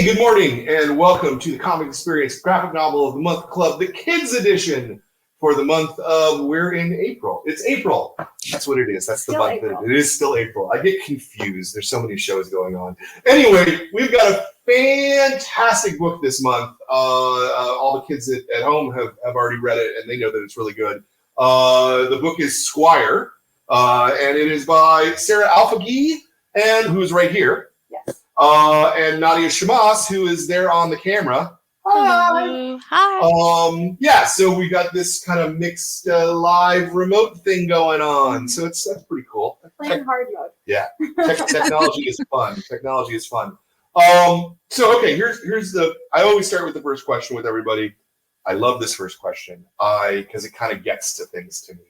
good morning, and welcome to the Comic Experience Graphic Novel of the Month Club, the Kids Edition for the month of, we're in April. It's April. That's what it is. That's the month. April. It is still April. I get confused. There's so many shows going on. Anyway, we've got a fantastic book this month. All the kids at home have already read it, and they know that it's really good. The book is SQUIRE, and it is by SARA ALFAGEEH, and who's right here. Yes. And NADIA SHAMMAS, who is there on the camera. Hi. Hi. Yeah, so we got this kind of mixed live remote thing going on. So that's pretty cool. Playing hard mode. Yeah, technology is fun. Technology is fun. So okay, here's the. I always start with the first question with everybody. I love this first question because it kind of gets to things to me.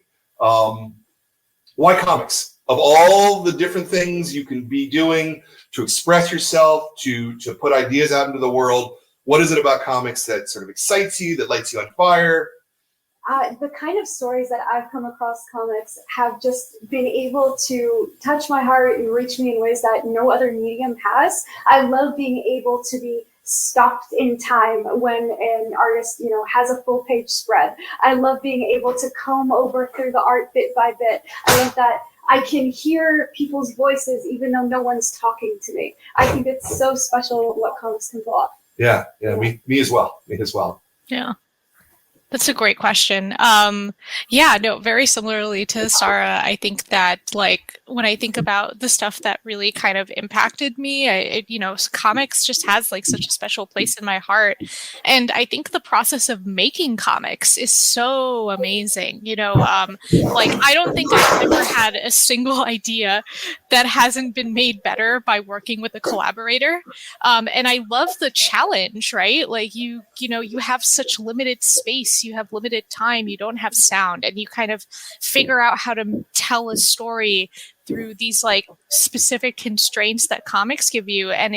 Why comics? Of all the different things you can be doing to express yourself, to put ideas out into the world, what is it about comics that sort of excites you, that lights you on fire? The kind of stories that I've come across comics have just been able to touch my heart and reach me in ways that no other medium has. I love being able to be stopped in time when an artist, has a full page spread. I love being able to comb over through the art bit by bit. I love that I can hear people's voices even though no one's talking to me. I think it's so special what comics can pull off. Yeah. Me as well. Yeah. That's a great question. Very similarly to Sarah, I think that when I think about the stuff that really kind of impacted me, comics just has such a special place in my heart. And I think the process of making comics is so amazing. I don't think I've ever had a single idea that hasn't been made better by working with a collaborator. And I love the challenge, right? You have such limited space. You have limited time, you don't have sound, and you kind of figure out how to tell a story through these specific constraints that comics give you, and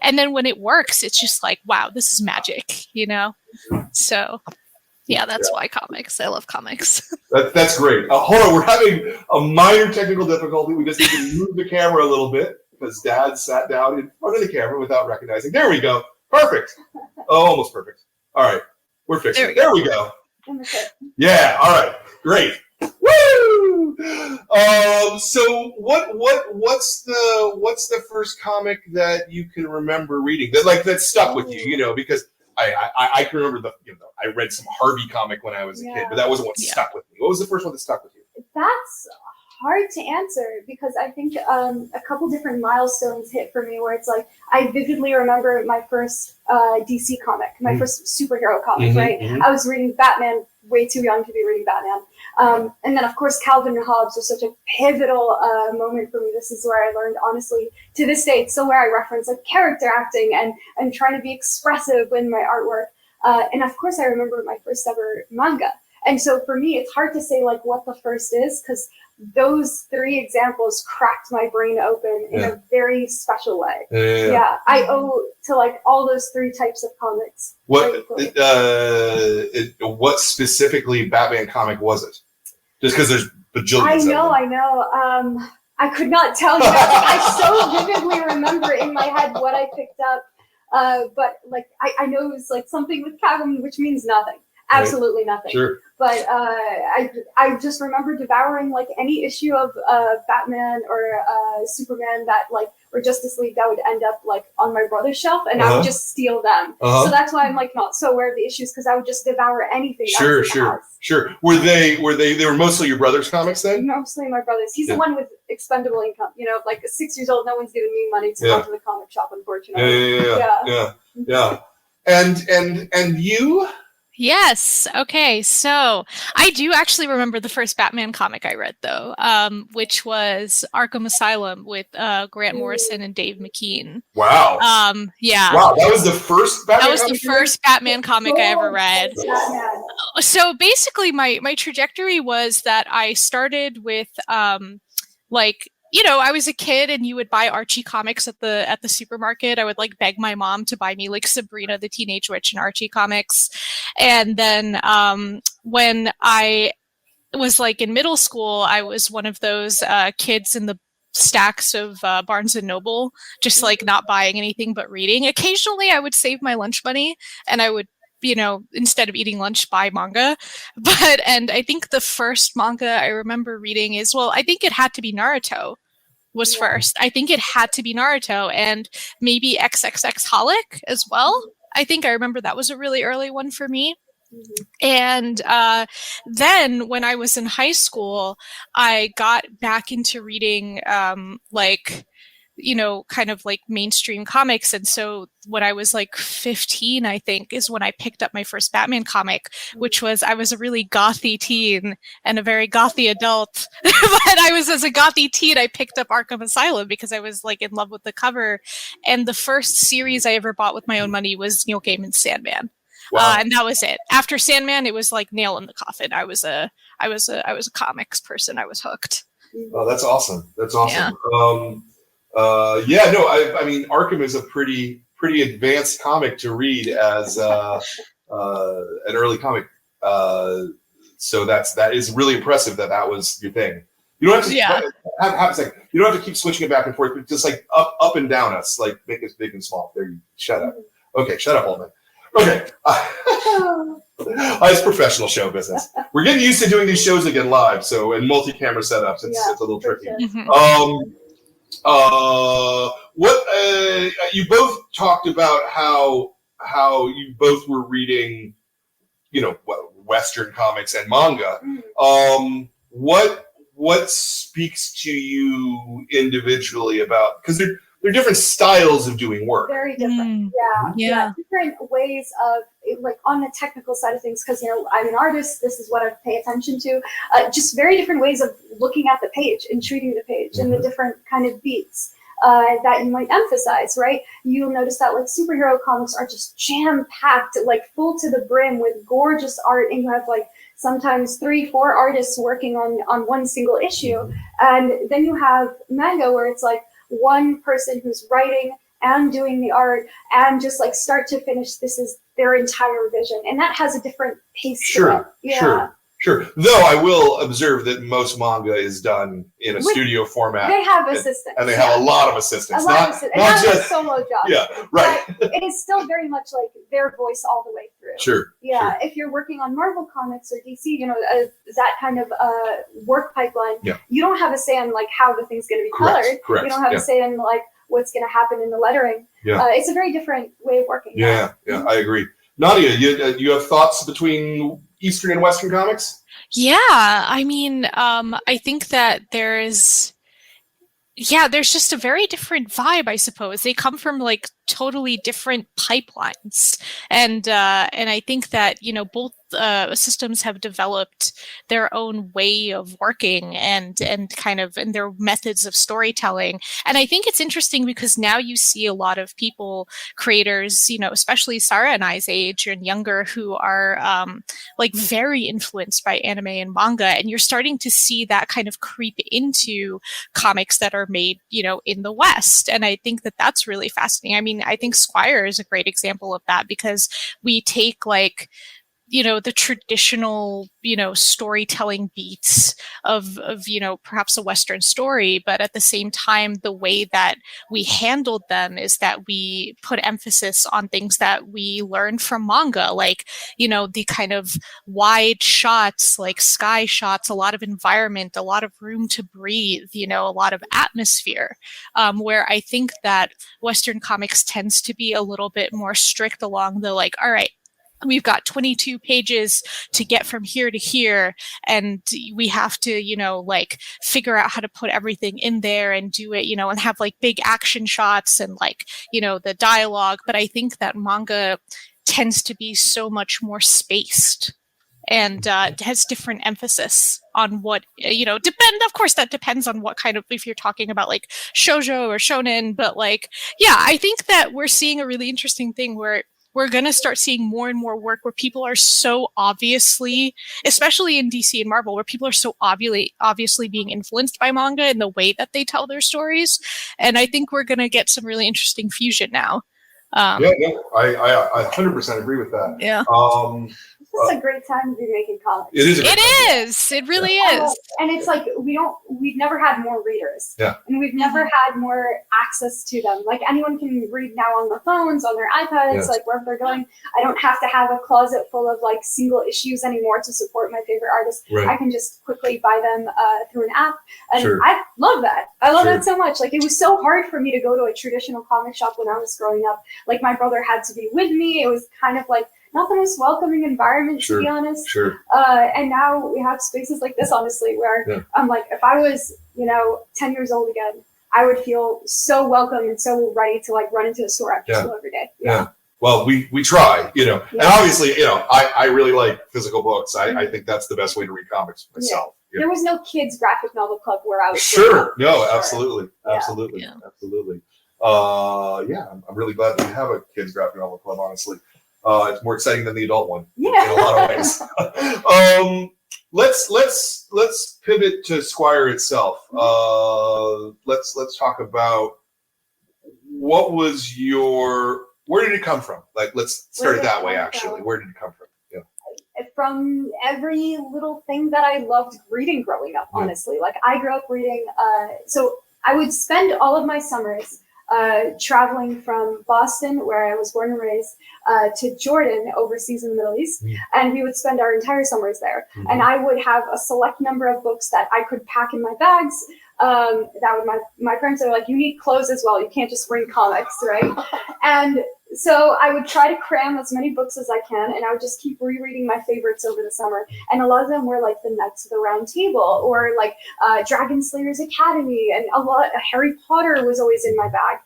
then when it works, it's just wow, this is magic, So yeah, that's why comics. I love comics. That's great. Hold on, we're having a minor technical difficulty. We just need to move the camera a little bit because Dad sat down in front of the camera without recognizing. There we go. Perfect. Oh, almost perfect. All right. We're fixing it. There we go. Yeah. All right. Great. Woo! So what's the first comic that you can remember reading that stuck with you? Because I can remember I read some Harvey comic when I was a kid, but that wasn't what stuck with me. What was the first one that stuck with you? That's hard to answer because I think a couple different milestones hit for me where it's I vividly remember my first DC comic, my first superhero comic, right? I was reading Batman, way too young to be reading Batman. And then, of course, Calvin and Hobbes was such a pivotal moment for me. This is where I learned, honestly, to this day, it's still where I reference character acting and trying to be expressive in my artwork. And of course, I remember my first ever manga. And so for me, it's hard to say what the first is because those three examples cracked my brain open in a very special way. Yeah. I owe to all those three types of comics. What specifically Batman comic was it? Just because there's bajillions. I know. I could not tell you. I so vividly remember in my head what I picked up. But I know it was something with Catwoman, which means nothing. Absolutely nothing. Sure. But I just remember devouring any issue of Batman or Superman that or Justice League that would end up on my brother's shelf, and I would just steal them. So that's why I'm not so aware of the issues because I would just devour anything. Sure. Were they were mostly your brother's comics then? Mostly my brother's. He's the one with expendable income. 6 years old, no one's giving me money to go to the comic shop, unfortunately. Yeah. And you? Yes. Okay. So I do actually remember the first Batman comic I read, though, which was Arkham Asylum with Grant Morrison and Dave McKean. Wow. Yeah. Wow. That was the first Batman That was the first Batman comic I ever read. So basically, my trajectory was that I started with I was a kid and you would buy Archie comics at the supermarket. I would beg my mom to buy me Sabrina the Teenage Witch and Archie comics. And then when I was in middle school, I was one of those kids in the stacks of Barnes and Noble, just like not buying anything but reading. Occasionally, I would save my lunch money, and I would, instead of eating lunch, buy manga. And I think the first manga I remember reading is, well, I think it had to be Naruto was first. I think it had to be Naruto, and maybe XXX Holic as well. I think I remember that was a really early one for me. And then when I was in high school, I got back into reading kind of like mainstream comics. And so when I was like 15, I think, is when I picked up my first Batman comic, which was, I was a really gothy teen and a very gothy adult. But as a gothy teen, I picked up Arkham Asylum because I was like in love with the cover. And the first series I ever bought with my own money was Neil Gaiman's Sandman. Wow. And that was it. After Sandman, it was like nail in the coffin. I was a comics person. I was hooked. Oh, that's awesome. That's awesome. Yeah. I mean, Arkham is a pretty advanced comic to read as an early comic. So that is really impressive that was your thing. You don't have to have a second. You don't have to keep switching it back and forth, but just like up and down us, like make us big and small. There, you shut up. Okay, shut up, old man. Okay. It's professional show business. We're getting used to doing these shows again live, so in multi-camera setups, it's a little tricky. Sure. You both talked about how you both were reading, Western comics and manga. What speaks to you individually about, because they're different styles of doing work. Very different. Yeah. Different ways of, like, on the technical side of things, because, I'm an artist, this is what I pay attention to. Just very different ways of looking at the page and treating the page and the different kind of beats that you might emphasize, right? You'll notice that, like, superhero comics are just jam-packed, like, full to the brim with gorgeous art, and you have, like, sometimes 3-4 artists working on one single issue. And then you have manga, where it's like, one person who's writing and doing the art, and just like start to finish, this is their entire vision, and that has a different pace to it. Sure. Though I will observe that most manga is done in a studio format. They have assistants, and they have a lot of assistants. Not just a solo job. Yeah, right. But it is still very much like their voice all the way through. Sure. Yeah. If you're working on Marvel Comics or DC, that kind of work pipeline, you don't have a say in like how the thing's going to be colored. Correct. You don't have a say in like what's going to happen in the lettering. Yeah. It's a very different way of working. Yeah, I agree. Nadia, you have thoughts between Eastern and Western comics? Yeah, I mean, I think that there's just a very different vibe, I suppose. They come from like totally different pipelines, and I think that both systems have developed their own way of working and their methods of storytelling. And I think it's interesting because now you see a lot of creators, especially Sarah and I's age and younger, who are like very influenced by anime and manga, and you're starting to see that kind of creep into comics that are made, in the West. And I think that that's really fascinating. I mean, I think SQUIRE is a great example of that, because we take like, the traditional, storytelling beats of, perhaps a Western story, but at the same time, the way that we handled them is that we put emphasis on things that we learned from manga, like, the kind of wide shots, like sky shots, a lot of environment, a lot of room to breathe, a lot of atmosphere, where I think that Western comics tends to be a little bit more strict along the like, all right, we've got 22 pages to get from here to here, and we have to, like figure out how to put everything in there and do it, and have like big action shots and like, the dialogue. But I think that manga tends to be so much more spaced and has different emphasis on what, of course that depends on what kind of, if you're talking about like shoujo or shonen, but like, yeah, I think that we're seeing a really interesting thing where we're going to start seeing more and more work where people are so obviously, especially in DC and Marvel, where people are so obviously being influenced by manga in the way that they tell their stories. And I think we're going to get some really interesting fusion now. Yeah, no, I 100% agree with that. Yeah. It's a great time to be making comics. It is. It really is. And it's like we've never had more readers. Yeah. And we've never had more access to them. Like anyone can read now on their phones, on their iPads, Yes. like wherever they're going. I don't have to have a closet full of like single issues anymore to support my favorite artists. Right. I can just quickly buy them through an app. And Sure. I love that. I love Sure. that so much. Like it was so hard for me to go to a traditional comic shop when I was growing up. Like my brother had to be with me. It was kind of like not the most welcoming environment, Sure. to be honest. Sure. And now we have spaces like this, honestly, where I'm like, if I was, 10 years old again, I would feel so welcome and so ready to like run into the store after school every day. Yeah. Well, we try, and obviously, I really like physical books. I think that's the best way to read comics myself. There was no kids graphic novel club where I was. Sure. No, absolutely. Yeah. Absolutely. Yeah. Absolutely. I'm really glad that we have a kids graphic novel club, honestly. It's more exciting than the adult one in a lot of ways. Let's pivot to Squire itself. Let's talk about where did it come from? Like, let's start it that way, actually. Where did it come from? Yeah. From every little thing that I loved reading growing up, honestly. Like I grew up reading, so I would spend all of my summers traveling from Boston, where I was born and raised, to Jordan, overseas in the Middle East. And we would spend our entire summers there. And I would have a select number of books that I could pack in my bags. My parents are like, you need clothes as well. You can't just bring comics, right? And so I would try to cram as many books as I can, and I would just keep rereading my favorites over the summer. And a lot of them were like the Knights of the Round Table, or like Dragon Slayer's Academy, and Harry Potter was always in my bag.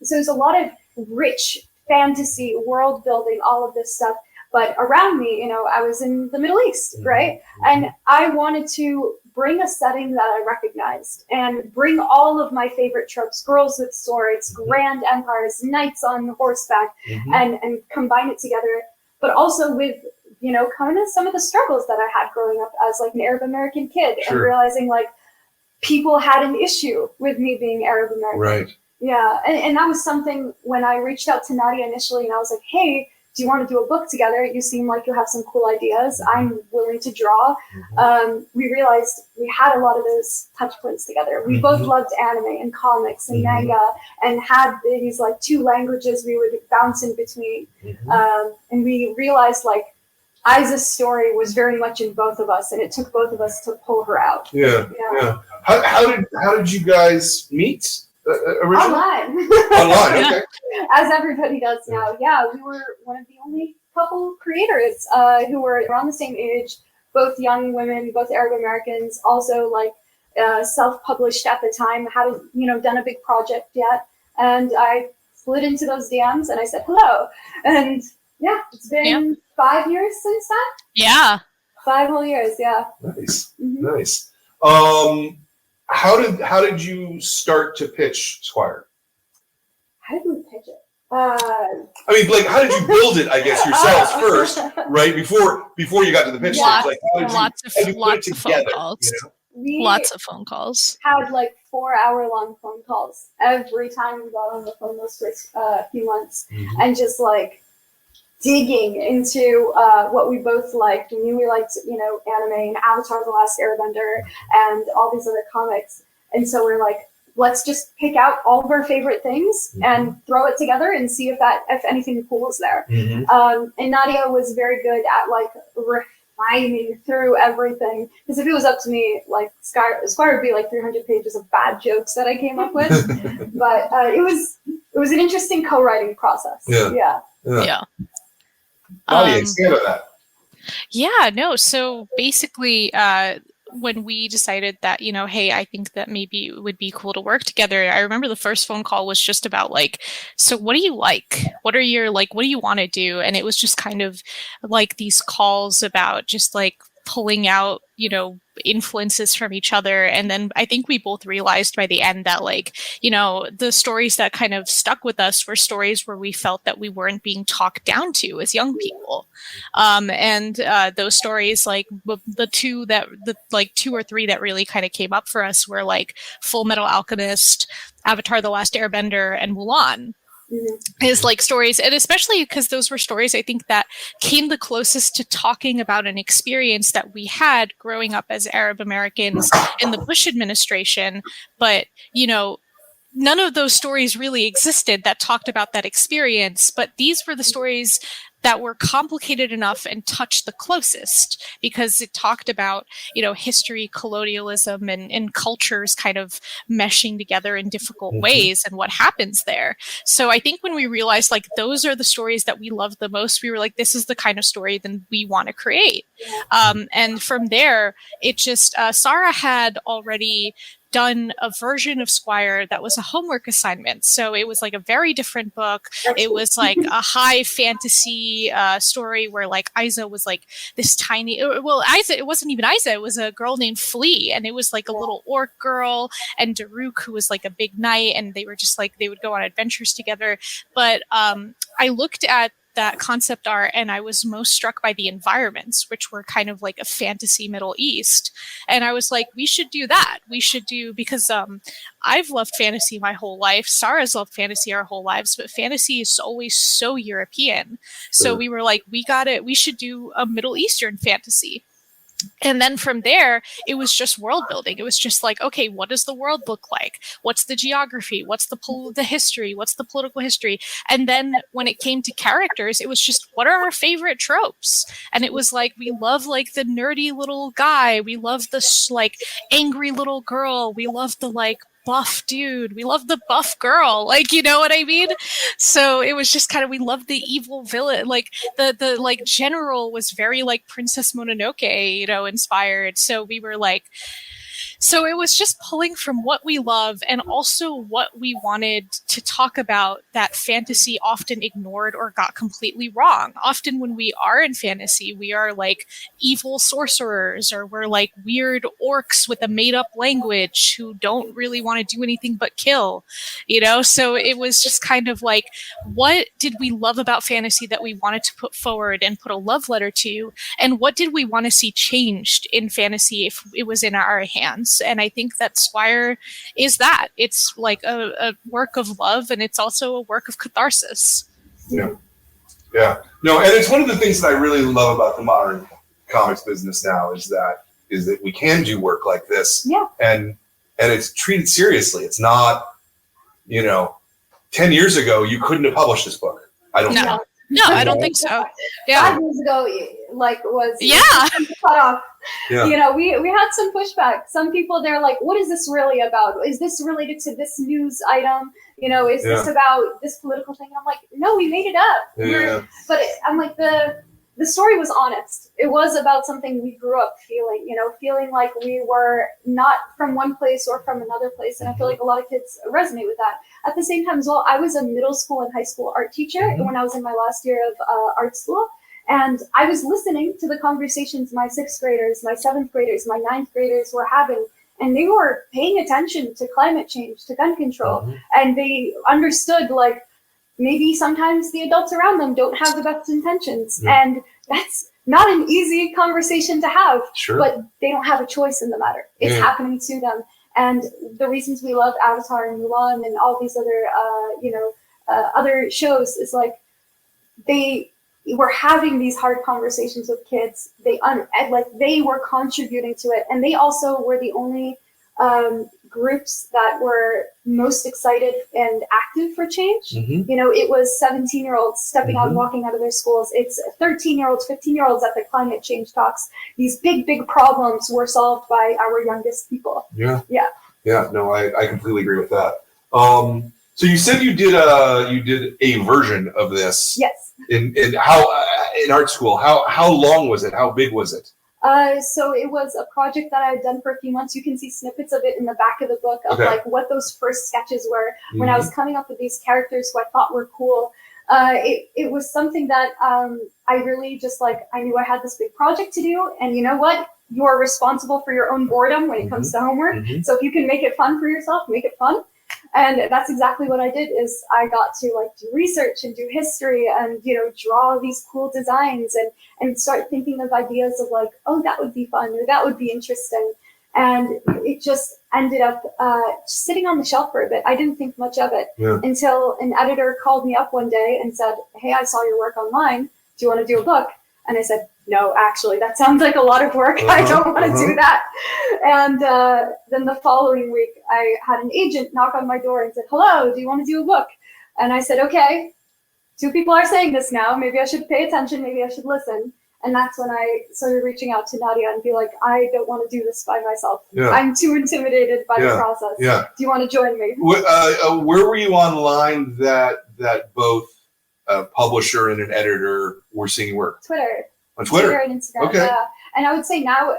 So there's a lot of rich fantasy, world building, all of this stuff. But around me, I was in the Middle East, right? And I wanted to bring a setting that I recognized and bring all of my favorite tropes, girls with swords, grand empires, knights on horseback, and combine it together. But also with, kind of some of the struggles that I had growing up as like an Arab American kid, and realizing like people had an issue with me being Arab American. Right. Yeah. And that was something when I reached out to Nadia initially, and I was like, hey, do you want to do a book together? You seem like you have some cool ideas. I'm willing to draw. We realized we had a lot of those touch points together. We both loved anime and comics and manga, and had these like two languages we would bounce in between. And we realized like Isa's story was very much in both of us, and it took both of us to pull her out. Yeah. How did you guys meet? Originally? Online, okay. As everybody does now. Yeah, we were one of the only couple creators who were around the same age, both young women, both Arab Americans, also like self-published at the time, hadn't done a big project yet. And I slid into those DMs and I said hello. And yeah, it's been 5 years since that. Yeah. 5 whole years, yeah. Nice. Nice. How did you start to pitch Squire? How did we pitch it? I mean, like, how did you build it? I guess yourselves first, right? Before you got to the pitch stage, like, lots of phone calls. Lots of phone calls. Had like 4-hour-long phone calls every time we got on the phone those first few months, and just like digging into what we both liked. We knew we liked, anime and Avatar: The Last Airbender and all these other comics. And so we're like, let's just pick out all of our favorite things and throw it together and see if anything cool is there. And Nadia was very good at like refining through everything. Because if it was up to me, like Squire would be like 300 pages of bad jokes that I came up with. But it was an interesting co-writing process. Yeah. Nadia, expand on that. Yeah, no. So basically, when we decided that, hey, I think that maybe it would be cool to work together, I remember the first phone call was just about like, so what do you like? What do you want to do? And it was just kind of like these calls about just like pulling out, influences from each other. And then I think we both realized by the end that like, the stories that kind of stuck with us were stories where we felt that we weren't being talked down to as young people. And those stories, like the two or three that really kind of came up for us were like Full Metal Alchemist, Avatar: The Last Airbender, and Mulan. is like stories, and especially because those were stories I think that came the closest to talking about an experience that we had growing up as Arab Americans in the Bush administration. But, you know, none of those stories really existed that talked about that experience, but these were the stories that were complicated enough and touched the closest because it talked about, you know, history, colonialism, and cultures kind of meshing together in difficult ways and what happens there. So I think when we realized like those are the stories that we love the most, we were like, this is the kind of story that we want to create. And from there, it just, SARA had already done a version of SQUIRE that was a homework assignment. So it was like a very different book. It was like a high fantasy story where like Isa was like this tiny, well, Isa, it wasn't even Isa, it was a girl named Flea, and it was like a little orc girl, and Daruk, who was like a big knight, and they were just like, they would go on adventures together. But I looked at that concept art and I was most struck by the environments, which were kind of like a fantasy Middle East. And I was like, we should do that. We should do, because I've loved fantasy my whole life. Sarah's loved fantasy our whole lives, but fantasy is always so European. So we were like, we should do a Middle Eastern fantasy. And then from there, it was just world building. It was just like, okay, what does the world look like? What's the geography? What's the history? What's the political history? And then when it came to characters, it was just, what are our favorite tropes? And it was like, we love like the nerdy little guy. We love the like angry little girl. We love the like buff dude. We love the buff girl. Like, you know what I mean? So it was just kind of, we loved the evil villain. Like the like general was very like Princess Mononoke, you know, inspired. So we were like, so it was just pulling from what we love and also what we wanted to talk about that fantasy often ignored or got completely wrong. Often when we are in fantasy, we are like evil sorcerers, or we're like weird orcs with a made up language who don't really want to do anything but kill, you know? So it was just kind of like, what did we love about fantasy that we wanted to put forward and put a love letter to? And what did we want to see changed in fantasy if it was in our hands? And I think that SQUIRE is that. It's like a work of love, and it's also a work of catharsis. Yeah. Yeah. No, and it's one of the things that I really love about the modern comics business now is that we can do work like this. Yeah. And it's treated seriously. It's not, you know, 10 years ago you couldn't have published this book. I don't know. No, I don't think so. Yeah. 5 years ago, like, was cut off. Yeah. You know, we had some pushback. Some people, they're like, what is this really about? Is this related to this news item? You know, is this about this political thing? And I'm like, no, we made it up. But I'm like, the story was honest. It was about something we grew up feeling, you know, feeling like we were not from one place or from another place. And I feel like a lot of kids resonate with that. At the same time as well, I was a middle school and high school art teacher when I was in my last year of art school. And I was listening to the conversations my 6th graders, my 7th graders, my 9th graders were having. And they were paying attention to climate change, to gun control. And they understood, like, maybe sometimes the adults around them don't have the best intentions. And that's not an easy conversation to have. But they don't have a choice in the matter. It's happening to them. And the reasons we love Avatar and Mulan and all these other, other shows is like, they were having these hard conversations with kids. They were contributing to it. And they also were the only groups that were most excited and active for change. You know, it was 17-year-olds stepping out and walking out of their schools. It's 13-year-olds, 15-year-olds at the climate change talks. These big problems were solved by our youngest people. Yeah. No, I completely agree with that. So you said you did a version of this. Yes. In art school. How long was it? How big was it? So it was a project that I had done for a few months. You can see snippets of it in the back of the book of like what those first sketches were when I was coming up with these characters who I thought were cool. It was something that I really just like, I knew I had this big project to do, and you know what? You are responsible for your own boredom when it comes to homework. So if you can make it fun for yourself, make it fun. And that's exactly what I did. Is I got to like do research and do history and, you know, draw these cool designs and start thinking of ideas of like, oh, that would be fun or that would be interesting. And it just ended up sitting on the shelf for a bit. I didn't think much of it until an editor called me up one day and said, hey, I saw your work online. Do you want to do a book? And I said, no, actually, that sounds like a lot of work. I don't want to do that. And then the following week, I had an agent knock on my door and said, hello, do you want to do a book? And I said, okay, 2 people are saying this now. Maybe I should pay attention. Maybe I should listen. And that's when I started reaching out to Nadia and be like, I don't want to do this by myself. Yeah. I'm too intimidated by the process. Yeah. Do you want to join me? Where were you online that both a publisher and an editor were seeing work? Twitter. On Twitter? And Instagram, yeah. And I would say now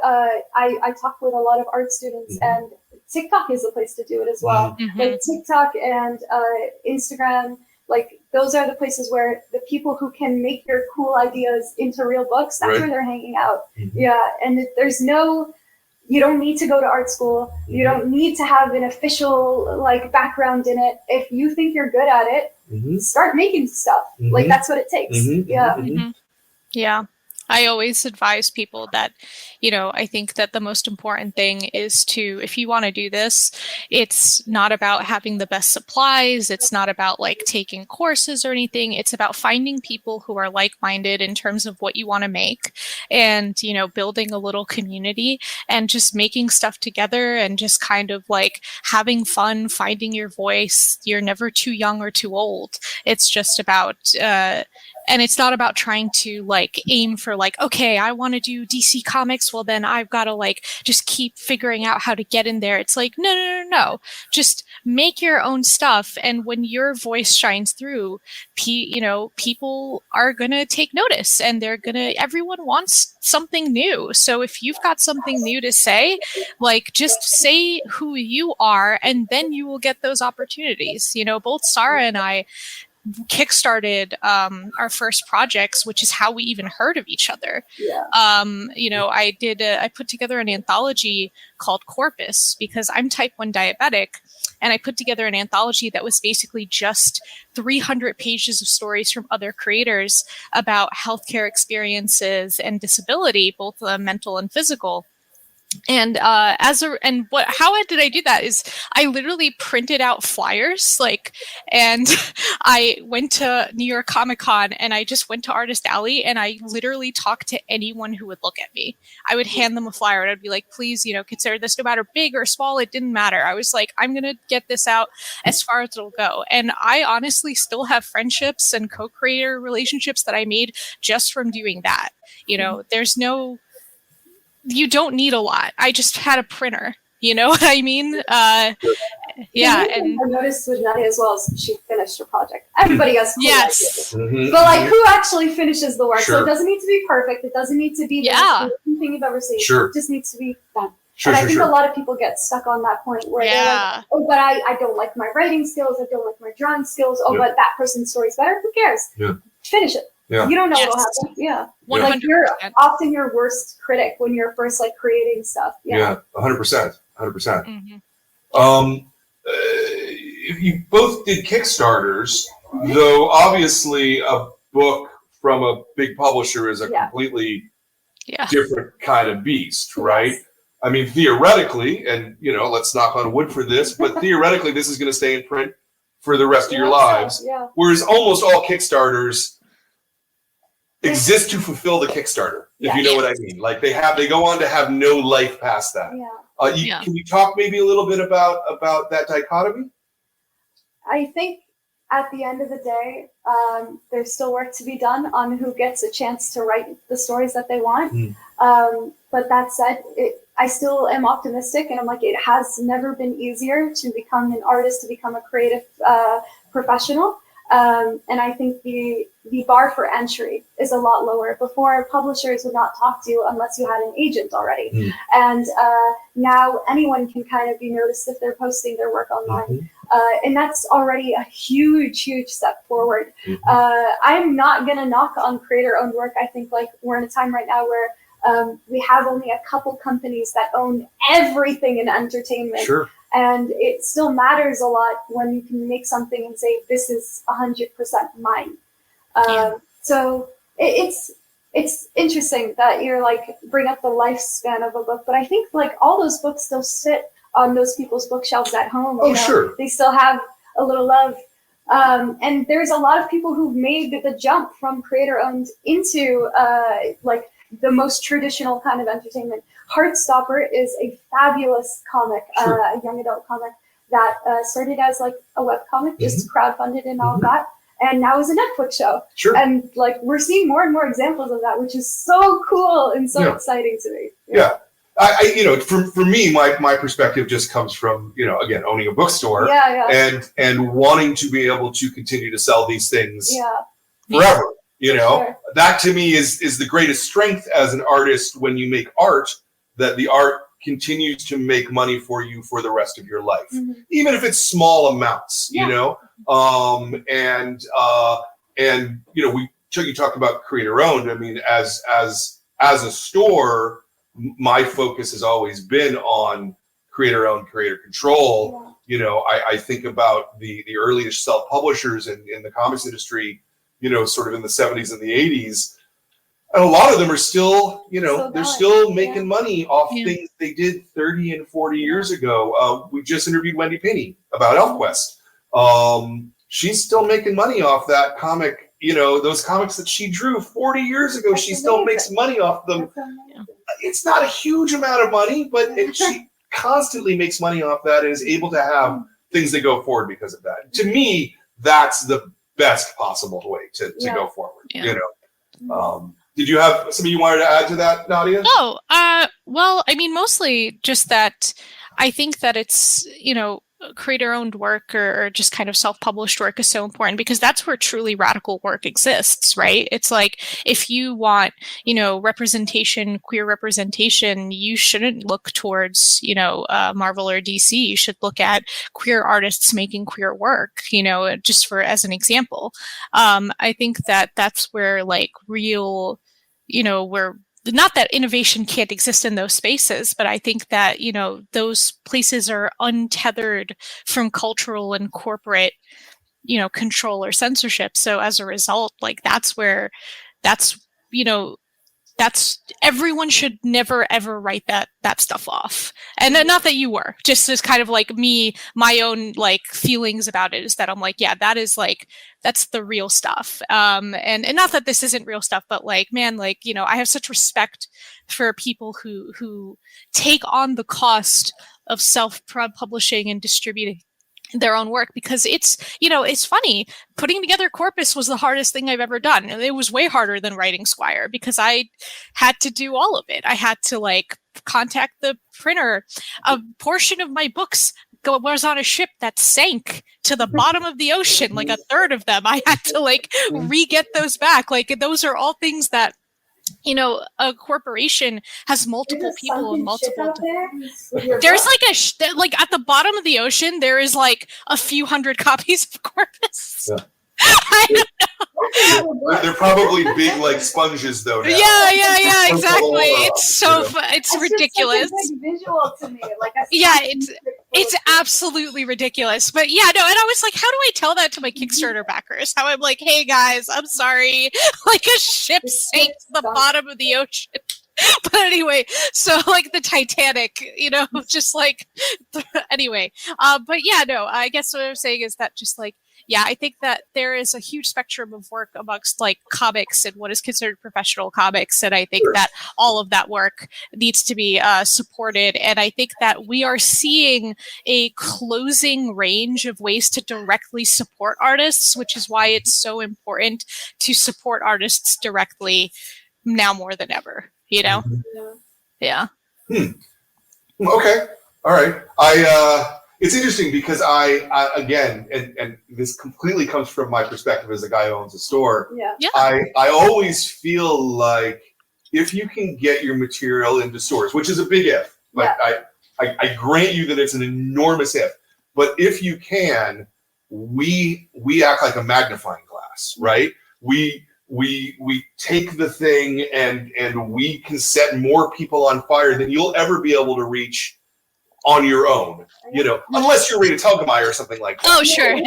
I talk with a lot of art students, and TikTok is the place to do it as well. Like TikTok and Instagram, like those are the places where the people who can make your cool ideas into real books, that's where they're hanging out. Yeah, and there's no, you don't need to go to art school. You don't need to have an official like background in it. If you think you're good at it, start making stuff. Like that's what it takes. Yeah. I always advise people that, you know, I think that the most important thing is to, if you want to do this, it's not about having the best supplies. It's not about like taking courses or anything. It's about finding people who are like-minded in terms of what you want to make and, you know, building a little community and just making stuff together and just kind of like having fun, finding your voice. You're never too young or too old. It's just about, and it's not about trying to like aim for like, okay, I want to do DC Comics. Well, then I've got to like just keep figuring out how to get in there. It's like, no. Just make your own stuff. And when your voice shines through, you know, people are going to take notice and everyone wants something new. So if you've got something new to say, like just say who you are and then you will get those opportunities. You know, both Sarah and I kickstarted our first projects, which is how we even heard of each other. You know, I put together an anthology called Corpus because I'm type 1 diabetic, and I put together an anthology that was basically just 300 pages of stories from other creators about healthcare experiences and disability, both mental and physical. And how did I do that is I literally printed out flyers, like, and I went to New York Comic Con and I just went to Artist Alley and I literally talked to anyone who would look at me. I would hand them a flyer and I'd be like, please, you know, consider this, no matter big or small, it didn't matter. I was like, I'm going to get this out as far as it'll go. And I honestly still have friendships and co-creator relationships that I made just from doing that. You know, you don't need a lot. I just had a printer. You know what I mean? Yeah. And I noticed with Nadia as well as she finished her project. Everybody has cool ideas. But like, who actually finishes the work? So it doesn't need to be perfect. It doesn't need to be the most thing you've ever seen. It just needs to be done. And I think a lot of people get stuck on that point where they're like, oh, but I don't like my writing skills. I don't like my drawing skills. Oh, but that person's story's better. Who cares? Finish it. You don't know what will happen. Like you're often your worst critic when you're first like creating stuff. 100%. You both did Kickstarters, though obviously a book from a big publisher is a completely different kind of beast, right? I mean, theoretically, and you know, let's knock on wood for this, but theoretically, this is going to stay in print for the rest of your lives. Whereas almost all Kickstarters exist to fulfill the Kickstarter, if you know what I mean. Like they go on to have no life past that. Can you talk maybe a little bit about that dichotomy? I think at the end of the day, there's still work to be done on who gets a chance to write the stories that they want. But that said, I still am optimistic, and I'm like, it has never been easier to become an artist, to become a creative professional. And I think the bar for entry is a lot lower. Before, publishers would not talk to you unless you had an agent already. And now anyone can kind of be noticed if they're posting their work online. And that's already a huge, huge step forward. I'm not going to knock on creator-owned work. I think like we're in a time right now where we have only a couple companies that own everything in entertainment. And it still matters a lot when you can make something and say, this is 100% mine. So it's it's interesting that you're like bring up the lifespan of a book, but I think like all those books still sit on those people's bookshelves at home. Oh, sure. They still have a little love. And there's a lot of people who've made the jump from creator-owned into like the most traditional kind of entertainment. Heartstopper is a fabulous comic, a young adult comic that started as like a web comic, just crowdfunded and all of that, and now is a Netflix show. Sure. And like we're seeing more and more examples of that, which is so cool and so exciting to me. Yeah. I you know, for me, my perspective just comes from, you know, again, owning a bookstore and wanting to be able to continue to sell these things forever. You know, that to me is the greatest strength as an artist when you make art, that the art continues to make money for you for the rest of your life, even if it's small amounts, you know. And you know, you talked about creator owned. I mean, as a store, my focus has always been on creator owned, creator control. You know, I think about the earliest self-publishers in the comics industry, you know, sort of in the 70s and the 80s. And a lot of them are still, you know, they're still making money off things they did 30 and 40 years ago. We just interviewed Wendy Pinney about ElfQuest. She's still making money off that comic, you know, those comics that she drew 40 years ago. She still makes money off them. It's not a huge amount of money, but she constantly makes money off that and is able to have things that go forward because of that. To me, that's the best possible way to go forward, you know. Did you have something you wanted to add to that, Nadia? Oh, well, I mean, mostly just that I think that it's, you know, creator-owned work or just kind of self-published work is so important because that's where truly radical work exists, right? It's like if you want, you know, representation, queer representation, you shouldn't look towards, you know, Marvel or DC. You should look at queer artists making queer work, you know, just for as an example. I think that that's where like real, you know, where not that innovation can't exist in those spaces, but I think that, you know, those places are untethered from cultural and corporate, you know, control or censorship. So as a result, like you know, that's everyone should never ever write that stuff off. And not that you were, just as kind of like me, my own like feelings about it is that I'm like, yeah, that is like, that's the real stuff. And not that this isn't real stuff, but like, man, like, you know, I have such respect for people who take on the cost of self-publishing and distributing their own work, because it's, you know, it's funny, putting together Corpus was the hardest thing I've ever done. And it was way harder than writing Squire because I had to do all of it. I had to like contact the printer. A portion of my books was on a ship that sank to the bottom of the ocean, like a third of them. I had to like re-get those back. Like those are all things that, you know, a corporation has multiple people and multiple. There's like like at the bottom of the ocean, there is like a few hundred copies of Corpus. Yeah. I don't know. They're probably big like sponges though. Now. Yeah, exactly. It's so it's ridiculous. Such a big visual to me. Like it's absolutely ridiculous. But yeah, no, and I was like, how do I tell that to my Kickstarter backers? How I'm like, hey guys, I'm sorry. Like a ship sank to the bottom of the ocean. But anyway, so like the Titanic, you know, just like anyway. But yeah, no, I guess what I'm saying is that just like, yeah, I think that there is a huge spectrum of work amongst like comics and what is considered professional comics. And I think that all of that work needs to be supported. And I think that we are seeing a closing range of ways to directly support artists, which is why it's so important to support artists directly now more than ever, you know? Yeah. Okay. All right. It's interesting because I again, and this completely comes from my perspective as a guy who owns a store. I always feel like if you can get your material into stores, which is a big if, like I grant you that it's an enormous if, but if you can, we act like a magnifying glass, right? We take the thing and we can set more people on fire than you'll ever be able to reach on your own, you know, unless you're Rita Telgemeier or something like that. Oh, sure.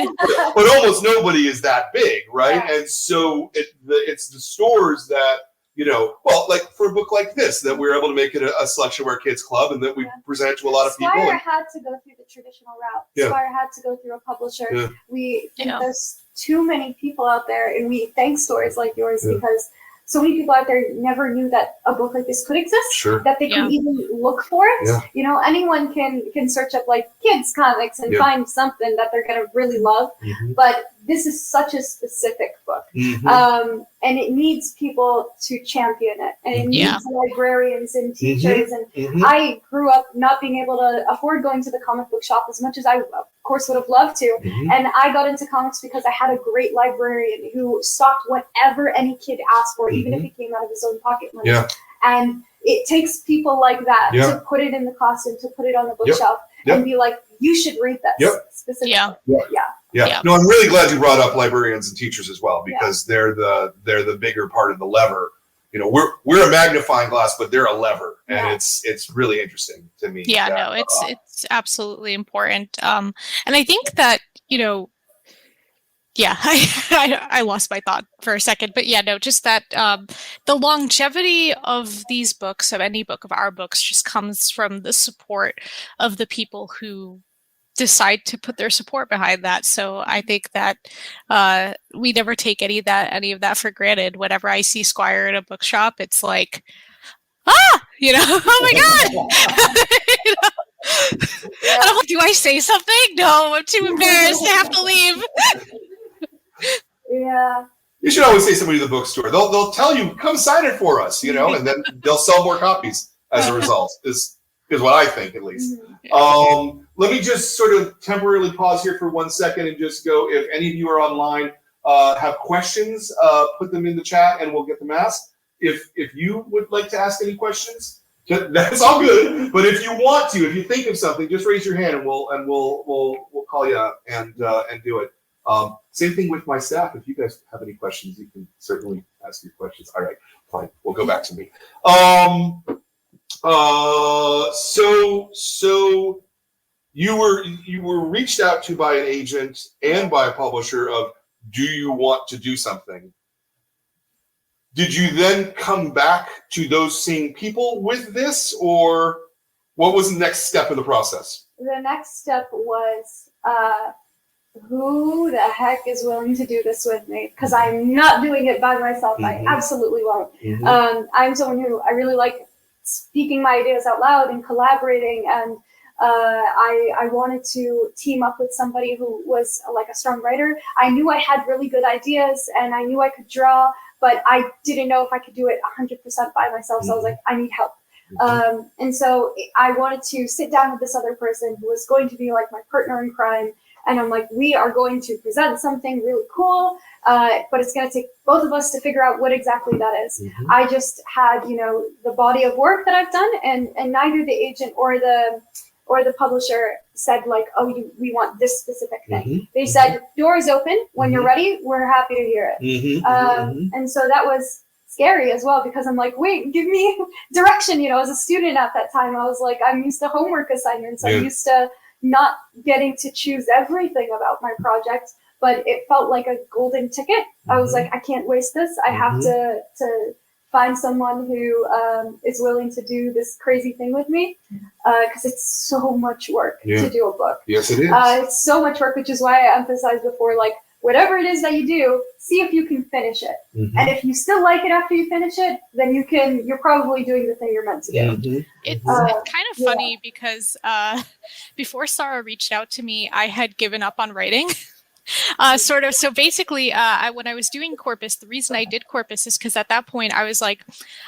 But almost nobody is that big, right? And so it's the stores that you know, well, like for a book like this, that we're able to make it a selection of our kids club, and that we present to a lot of people. SQUIRE And, had to go through the traditional route. SQUIRE had to go through a publisher. We think there's too many people out there, and we thank stories like yours because so many people out there never knew that a book like this could exist, that they could even look for it. You know, anyone can search up like kids comics and find something that they're gonna really love. But this is such a specific book, and it needs people to champion it, and it needs librarians and teachers. And I grew up not being able to afford going to the comic book shop as much as I, of course, would have loved to. And I got into comics because I had a great librarian who stocked whatever any kid asked for, even if it came out of his own pocket money. And it takes people like that to put it in the classroom, to put it on the bookshelf, and be like, you should read this specifically. No, I'm really glad you brought up librarians and teachers as well, because they're the bigger part of the lever. You know, we're a magnifying glass, but they're a lever, and it's really interesting to me. It's absolutely important. And I think that, you know, I lost my thought for a second, but just that the longevity of these books, of any book, of our books, just comes from the support of the people who decide to put their support behind that. So I think that we never take any of that for granted. Whenever I see SQUIRE in a bookshop, it's like, you know, oh my God. You know? I'm like, do I say something? No, I'm too embarrassed. I have to leave. You should always say somebody to the bookstore. They'll tell you, come sign it for us, you know, and then they'll sell more copies as a result. Is what I think, at least. Let me just sort of temporarily pause here for 1 second and just go, if any of you are online, have questions, put them in the chat and we'll get them asked. If you would like to ask any questions, that's all good. But if you want to, if you think of something, just raise your hand and we'll call you out and do it. Same thing with my staff. If you guys have any questions, you can certainly ask your questions. All right, fine. We'll go back to me. So you were reached out to by an agent and by a publisher of, do you want to do something? Did you then come back to those same people with this, or what was the next step in the process? The next step was, who the heck is willing to do this with me? Because I'm not doing it by myself. I absolutely won't. I'm someone who, I really like speaking my ideas out loud and collaborating, and I wanted to team up with somebody who was like a strong writer. I knew I had really good ideas and I knew I could draw, but I didn't know if I could do it 100% by myself. So I was like, I need help. And so I wanted to sit down with this other person who was going to be like my partner in crime. And I'm like, we are going to present something really cool, but it's going to take both of us to figure out what exactly that is. I just had, you know, the body of work that I've done, and neither the agent or the publisher said like, oh, we want this specific thing. They said, door is open. When you're ready, we're happy to hear it. And so that was scary as well, because I'm like, wait, give me direction. You know, as a student at that time, I was like, I'm used to homework assignments. I'm used to not getting to choose everything about my project, but it felt like a golden ticket. I was like, I can't waste this. I have to find someone who is willing to do this crazy thing with me, because it's so much work to do a book. Yes, it is. It's so much work, which is why I emphasized before, like, whatever it is that you do, see if you can finish it. And if you still like it after you finish it, then you're probably doing the thing you're meant to do. It's kind of funny because before SARA reached out to me, I had given up on writing. Sort of. So basically, when I was doing Corpus, the reason I did Corpus is because at that point I was like,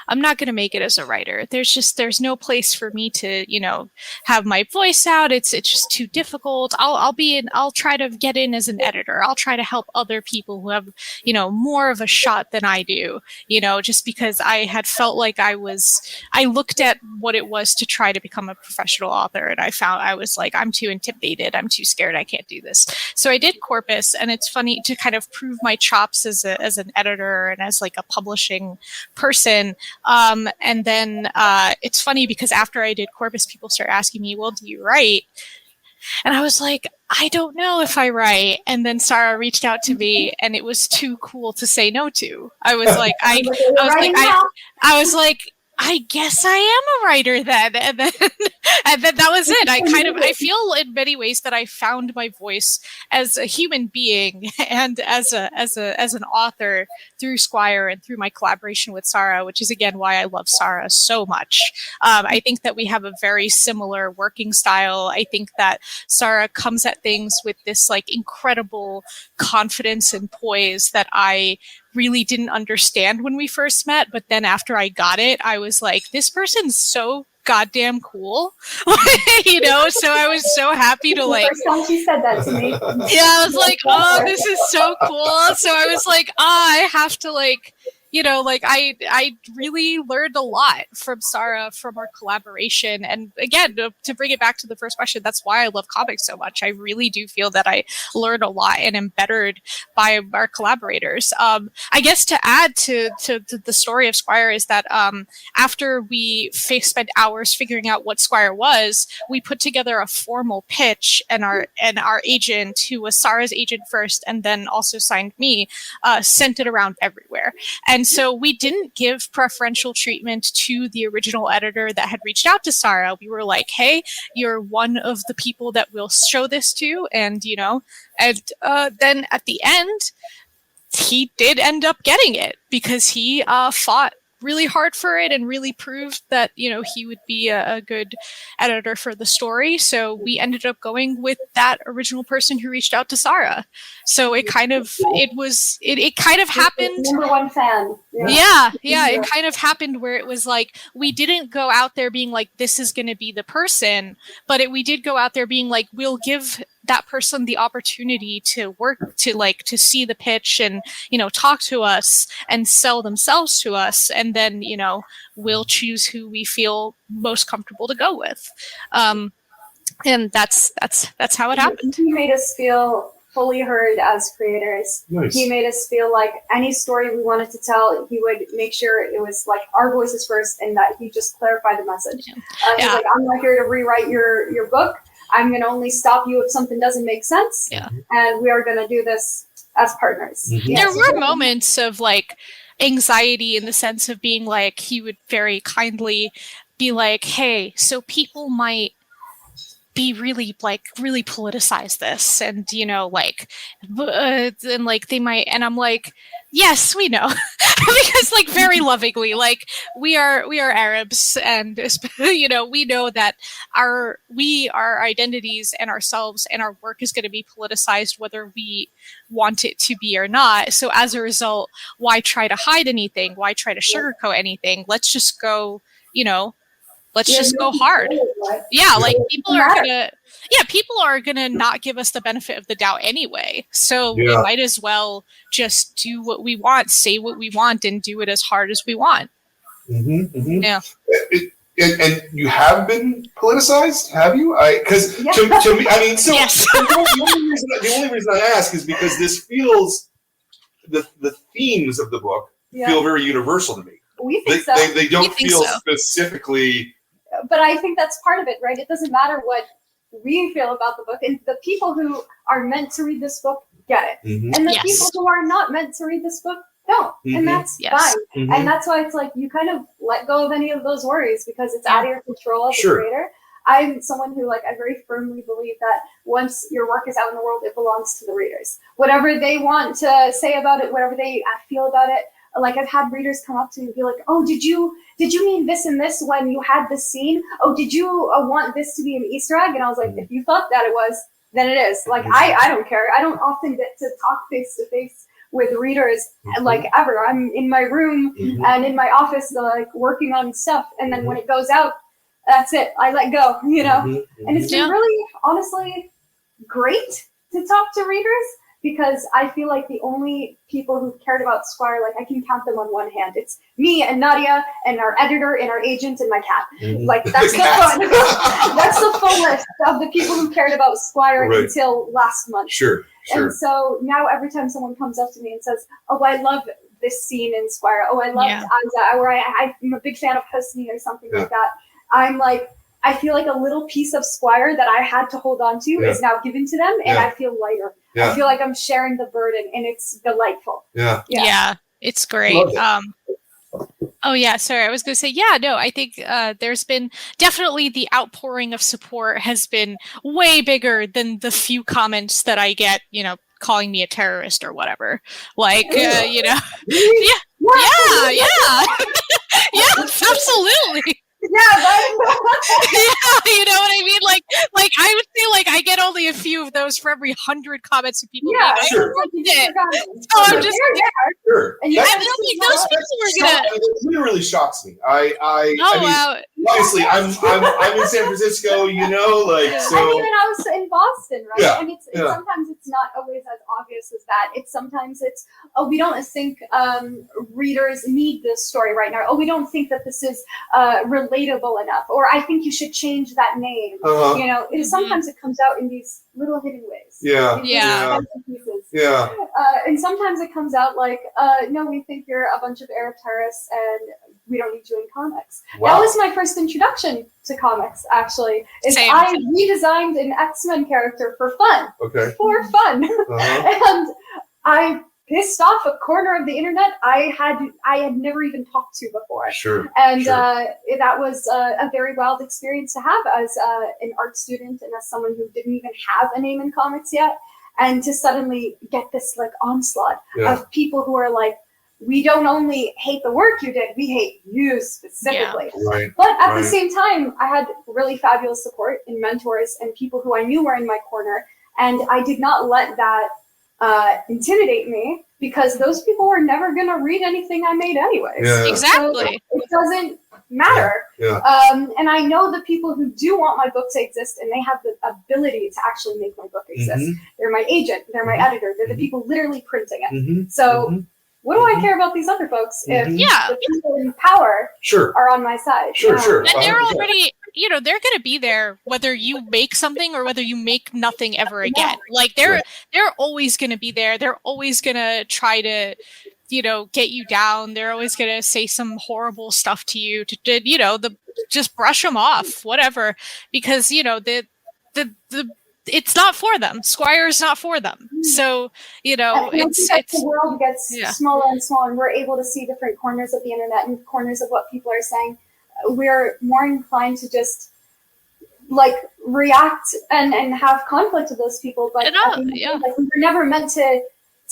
I'm not going to make it as a writer. There's no place for me to, you know, have my voice out. It's just too difficult. I'll try to get in as an editor. I'll try to help other people who have, you know, more of a shot than I do, you know, just because I had felt like I looked at what it was to try to become a professional author, and I was like, I'm too intimidated. I'm too scared. I can't do this. So I did Corpus. And it's funny to kind of prove my chops as an editor and as like a publishing person. And then it's funny because after I did Corpus, people start asking me, well, do you write? And I was like, I don't know if I write. And then Sarah reached out to me, and it was too cool to say no to. I was like, I was like, I guess I am a writer then. And then that was it. I feel in many ways that I found my voice as a human being and as an author through SQUIRE and through my collaboration with SARA, which is again why I love SARA so much. I think that we have a very similar working style. I think that SARA comes at things with this like incredible confidence and poise that I really didn't understand when we first met, but then after I got it, I was like, this person's so goddamn cool. You know, so I was so happy to like, the first time she said that to me. yeah, I was like, oh, this is so cool. So I was like, I have to like, you know, like I really learned a lot from Sarah, from our collaboration. And again, to bring it back to the first question, that's why I love comics so much. I really do feel that I learned a lot and am bettered by our collaborators. I guess to add to the story of SQUIRE is that after we spent hours figuring out what SQUIRE was, we put together a formal pitch, and our agent, who was Sarah's agent first and then also signed me, sent it around everywhere. And so we didn't give preferential treatment to the original editor that had reached out to Sarah. We were like, hey, you're one of the people that we'll show this to. And, you know, and then at the end, he did end up getting it because he fought really hard for it and really proved that, you know, he would be a good editor for the story. So we ended up going with that original person who reached out to Sarah. So it kind of, it kind of happened. Number one fan. Yeah. It kind of happened where it was like, we didn't go out there being like, this is going to be the person, but we did go out there being like, we'll give that person the opportunity to work, to see the pitch and, you know, talk to us and sell themselves to us. And then, you know, we'll choose who we feel most comfortable to go with. And that's how it happened. He made us feel fully heard as creators. Nice. He made us feel like any story we wanted to tell, he would make sure it was like our voices first and that he just clarified the message. He's like, I'm not here to rewrite your book. I'm going to only stop you if something doesn't make sense. Yeah. And we are going to do this as partners. Mm-hmm. Yes. There were moments of like anxiety in the sense of being like, he would very kindly be like, hey, so people might be really politicize this, and you know, like, and like they might, and I'm like, yes, we know, because like very lovingly, like we are Arabs, and you know, we know that our identities and ourselves and our work is going to be politicized whether we want it to be or not. So as a result, why try to hide anything? Why try to sugarcoat anything? Let's just go, you know. Let's just go hard. Yeah, like people are gonna not give us the benefit of the doubt anyway. So we might as well just do what we want, say what we want, and do it as hard as we want. Mm-hmm, mm-hmm. Yeah. And you have been politicized, have you? Because to me, I mean, so yes. the only reason I ask is because this feels the themes of the book feel very universal to me. We think so. They don't feel specifically. But I think that's part of it, right? It doesn't matter what we feel about the book. And the people who are meant to read this book get it. Mm-hmm. And the people who are not meant to read this book don't. Mm-hmm. And that's fine. Mm-hmm. And that's why it's like you kind of let go of any of those worries because it's out of your control as a creator. I'm someone who, like, I very firmly believe that once your work is out in the world, it belongs to the readers. Whatever they want to say about it, whatever they feel about it, like I've had readers come up to me and be like, oh, did you mean this and this when you had this scene? Oh, did you want this to be an Easter egg? And I was like, if you thought that it was, then it is. Like, I don't care. I don't often get to talk face to face with readers like ever. I'm in my room and in my office, like working on stuff. And then when it goes out, that's it. I let go, you know? And it's been really, honestly, great to talk to readers. Because I feel like the only people who cared about SQUIRE, like I can count them on one hand. It's me and Nadia and our editor and our agent and my cat. Like that's that's the full list of the people who cared about SQUIRE until last month. Sure. And so now every time someone comes up to me and says, "Oh, I love this scene in SQUIRE. Oh, I loved Anza," or I'm a big fan of Husni or something like that. I'm like, I feel like a little piece of Squire that I had to hold on to is now given to them, and I feel lighter. I feel like I'm sharing the burden, and it's delightful. Yeah, it's great. Oh yeah, sorry. I was going to say, yeah, no, I think there's been definitely the outpouring of support has been way bigger than the few comments that I get, you know, calling me a terrorist or whatever. Like, you know, yeah, absolutely. You know what I mean? Like I would say, like I get only a few of those for every 100 comments of people. Yeah, sure. So I'm just sure. And I feel like those people are gonna. It really shocks me. I mean, obviously, I'm in San Francisco. You know, like so. I mean, and I was in Boston, right? Yeah. And it's sometimes it's not always as obvious as that. It's sometimes it's we don't think readers need this story right now. We don't think that this is relatable enough, or I think you should change that name. You know, sometimes it comes out in these little hidden ways. Yeah. And sometimes it comes out like, no, we think you're a bunch of Arab terrorists and we don't need you in comics. That was my first introduction to comics, actually. I redesigned an X-Men character for fun. For fun. And I pissed off a corner of the internet I had never even talked to before. And that was a very wild experience to have as an art student and as someone who didn't even have a name in comics yet. And to suddenly get this like onslaught of people who are like, we don't only hate the work you did, we hate you specifically. But at the same time, I had really fabulous support and mentors and people who I knew were in my corner. And I did not let that intimidate me, because those people were never going to read anything I made anyways. Exactly. So it doesn't matter. And I know the people who do want my book to exist, and they have the ability to actually make my book exist. They're my agent, they're my editor, they're the people literally printing it. So what do I care about these other folks if the people in power are on my side? And they're already, you know, they're going to be there whether you make something or whether you make nothing ever again. Like they're always going to be there. They're always going to try to, you know, get you down. They're always going to say some horrible stuff to you to you know, just brush them off, whatever, because, you know, the it's not for them. Squire's not for them. So, you know, it's the world gets smaller and smaller, and we're able to see different corners of the internet and corners of what people are saying. We're more inclined to just like react and have conflict with those people. But like, we were never meant to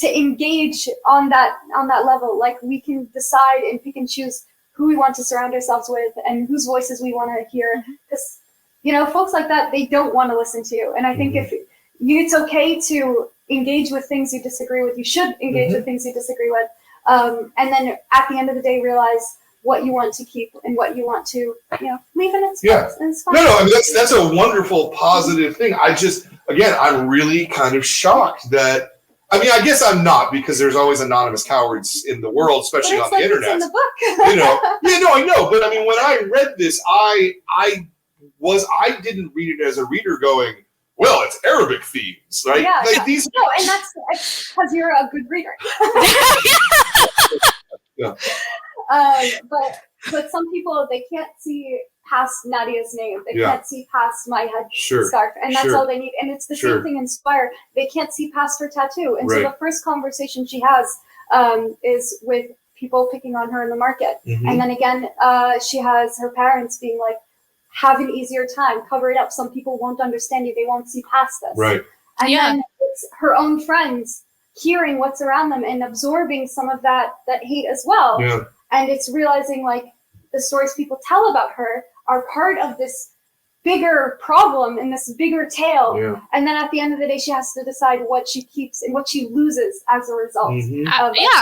engage on that level. Like we can decide and pick and choose who we want to surround ourselves with and whose voices we want to hear. Because you know, folks like that, they don't want to listen to you. And I think it's okay to engage with things you disagree with. You should engage with things you disagree with. And then at the end of the day, realize what you want to keep and what you want to, you know, leave in its place. And it's fine. No, I mean, that's a wonderful, positive thing. I just, again, I'm really kind of shocked that, I mean, I guess I'm not, because there's always anonymous cowards in the world, especially on the internet. It's in the book. You know, I know. But I mean, when I read this, I didn't read it as a reader going, well, it's Arabic themes, right? Like these. No, and that's because you're a good reader. But some people, they can't see past Nadia's name. They can't see past my head scarf, and that's all they need. And it's the same thing in Squire. They can't see past her tattoo, and so the first conversation she has is with people picking on her in the market, and then again, she has her parents being like, have an easier time, cover it up. Some people won't understand you. They won't see past this. And then it's her own friends hearing what's around them and absorbing some of that hate as well. And it's realizing like the stories people tell about her are part of this bigger problem in this bigger tale. And then at the end of the day, she has to decide what she keeps and what she loses as a result.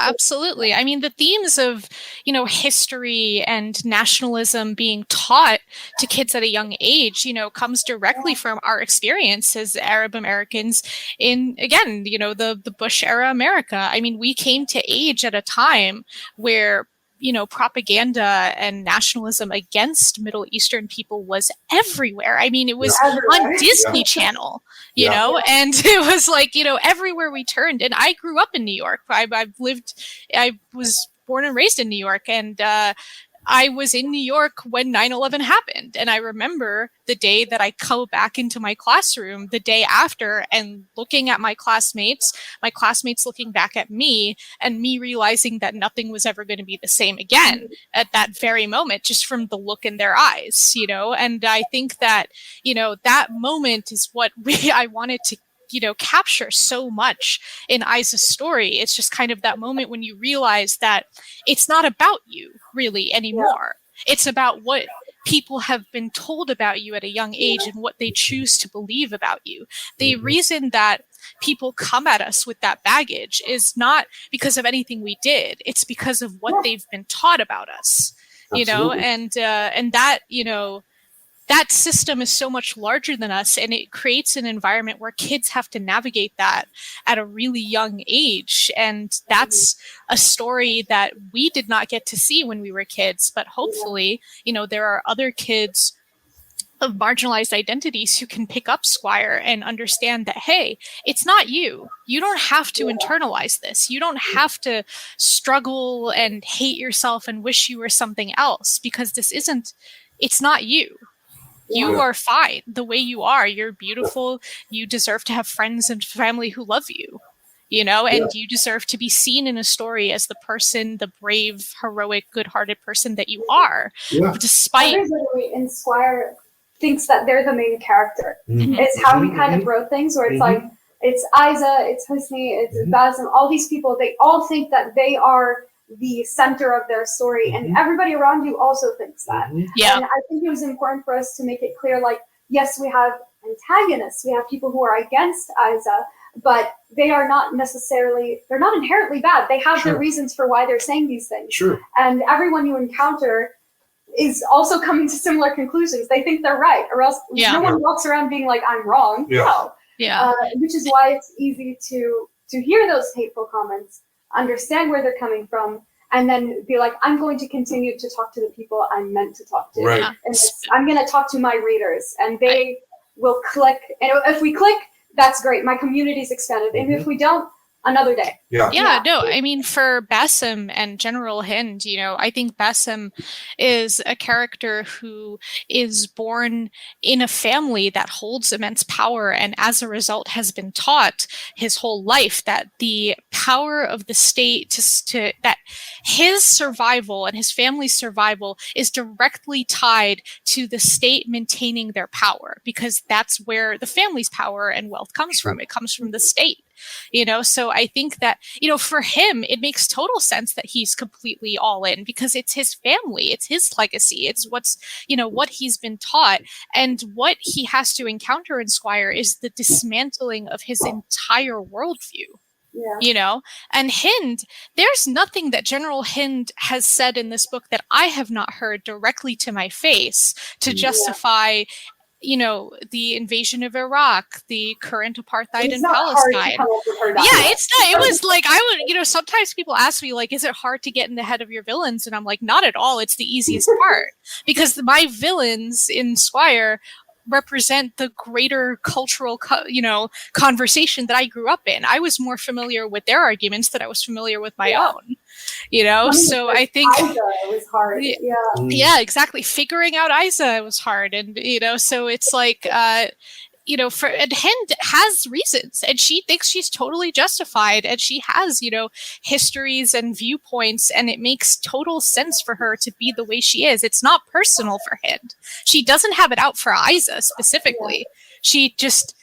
Absolutely. I mean, the themes of, you know, history and nationalism being taught to kids at a young age, you know, comes directly from our experience as Arab Americans in, again, you know, the Bush era America. I mean, we came to age at a time where, you know, propaganda and nationalism against Middle Eastern people was everywhere. I mean, it was on Disney Channel, you know, and it was like, you know, everywhere we turned. And I grew up in New York. I was born and raised in New York. And I was in New York when 9/11 happened. And I remember the day that I go back into my classroom the day after and looking at my classmates looking back at me, and me realizing that nothing was ever going to be the same again at that very moment, just from the look in their eyes, you know? And I think that, you know, that moment is what I wanted to, you know, capture so much in Isa's story. It's just kind of that moment when you realize that it's not about you really anymore. Yeah. It's about what people have been told about you at a young age and what they choose to believe about you. The reason that people come at us with that baggage is not because of anything we did. It's because of what they've been taught about us, you know, and that, you know, that system is so much larger than us, and it creates an environment where kids have to navigate that at a really young age. And that's a story that we did not get to see when we were kids, but hopefully, you know, there are other kids of marginalized identities who can pick up SQUIRE and understand that, hey, it's not you. You don't have to internalize this. You don't have to struggle and hate yourself and wish you were something else, because it's not you. You are fine the way you are. You're beautiful. You deserve to have friends and family who love you, you know, and you deserve to be seen in a story as the person, the brave, heroic, good-hearted person that you are. Despite everybody in SQUIRE thinks that they're the main character. It's how we kind of wrote things, where it's like, it's Isa, it's Husni, it's Basim, all these people, they all think that they are the center of their story, and everybody around you also thinks that. And I think it was important for us to make it clear, like, yes, we have antagonists, we have people who are against Isa, but they are not necessarily, they're not inherently bad. They have their reasons for why they're saying these things. And everyone you encounter is also coming to similar conclusions. They think they're right, or else no one walks around being like, I'm wrong. No. Which is why it's easy to hear those hateful comments, understand where they're coming from, and then be like, I'm going to continue to talk to the people I'm meant to talk to. And I'm going to talk to my readers, and they will click. And if we click, that's great. My community's expanded. And if we don't, another day. No, I mean, for Basim and General Hind, you know, I think Basim is a character who is born in a family that holds immense power, and as a result has been taught his whole life that the power of the state that his survival and his family's survival is directly tied to the state maintaining their power, because that's where the family's power and wealth comes from. It comes from the state. You know, so I think that, you know, for him, it makes total sense that he's completely all in, because it's his family, it's his legacy, it's what's, you know, what he's been taught. And what he has to encounter in SQUIRE is the dismantling of his entire worldview. You know, and Hind, there's nothing that General Hind has said in this book that I have not heard directly to my face to justify, you know, the invasion of Iraq, the current apartheid in Palestine. It's not. It was like, I would, you know, sometimes people ask me, like, is it hard to get in the head of your villains? And I'm like, not at all. It's the easiest part, because my villains in SQUIRE represent the greater cultural, conversation that I grew up in. I was more familiar with their arguments than I was familiar with my own. You know, so I think Isa was hard. Exactly. Figuring out Isa was hard, and you know, so it's like, you know, and Hind has reasons, and she thinks she's totally justified, and she has, you know, histories and viewpoints, and it makes total sense for her to be the way she is. It's not personal for Hind. She doesn't have it out for Isa specifically. She just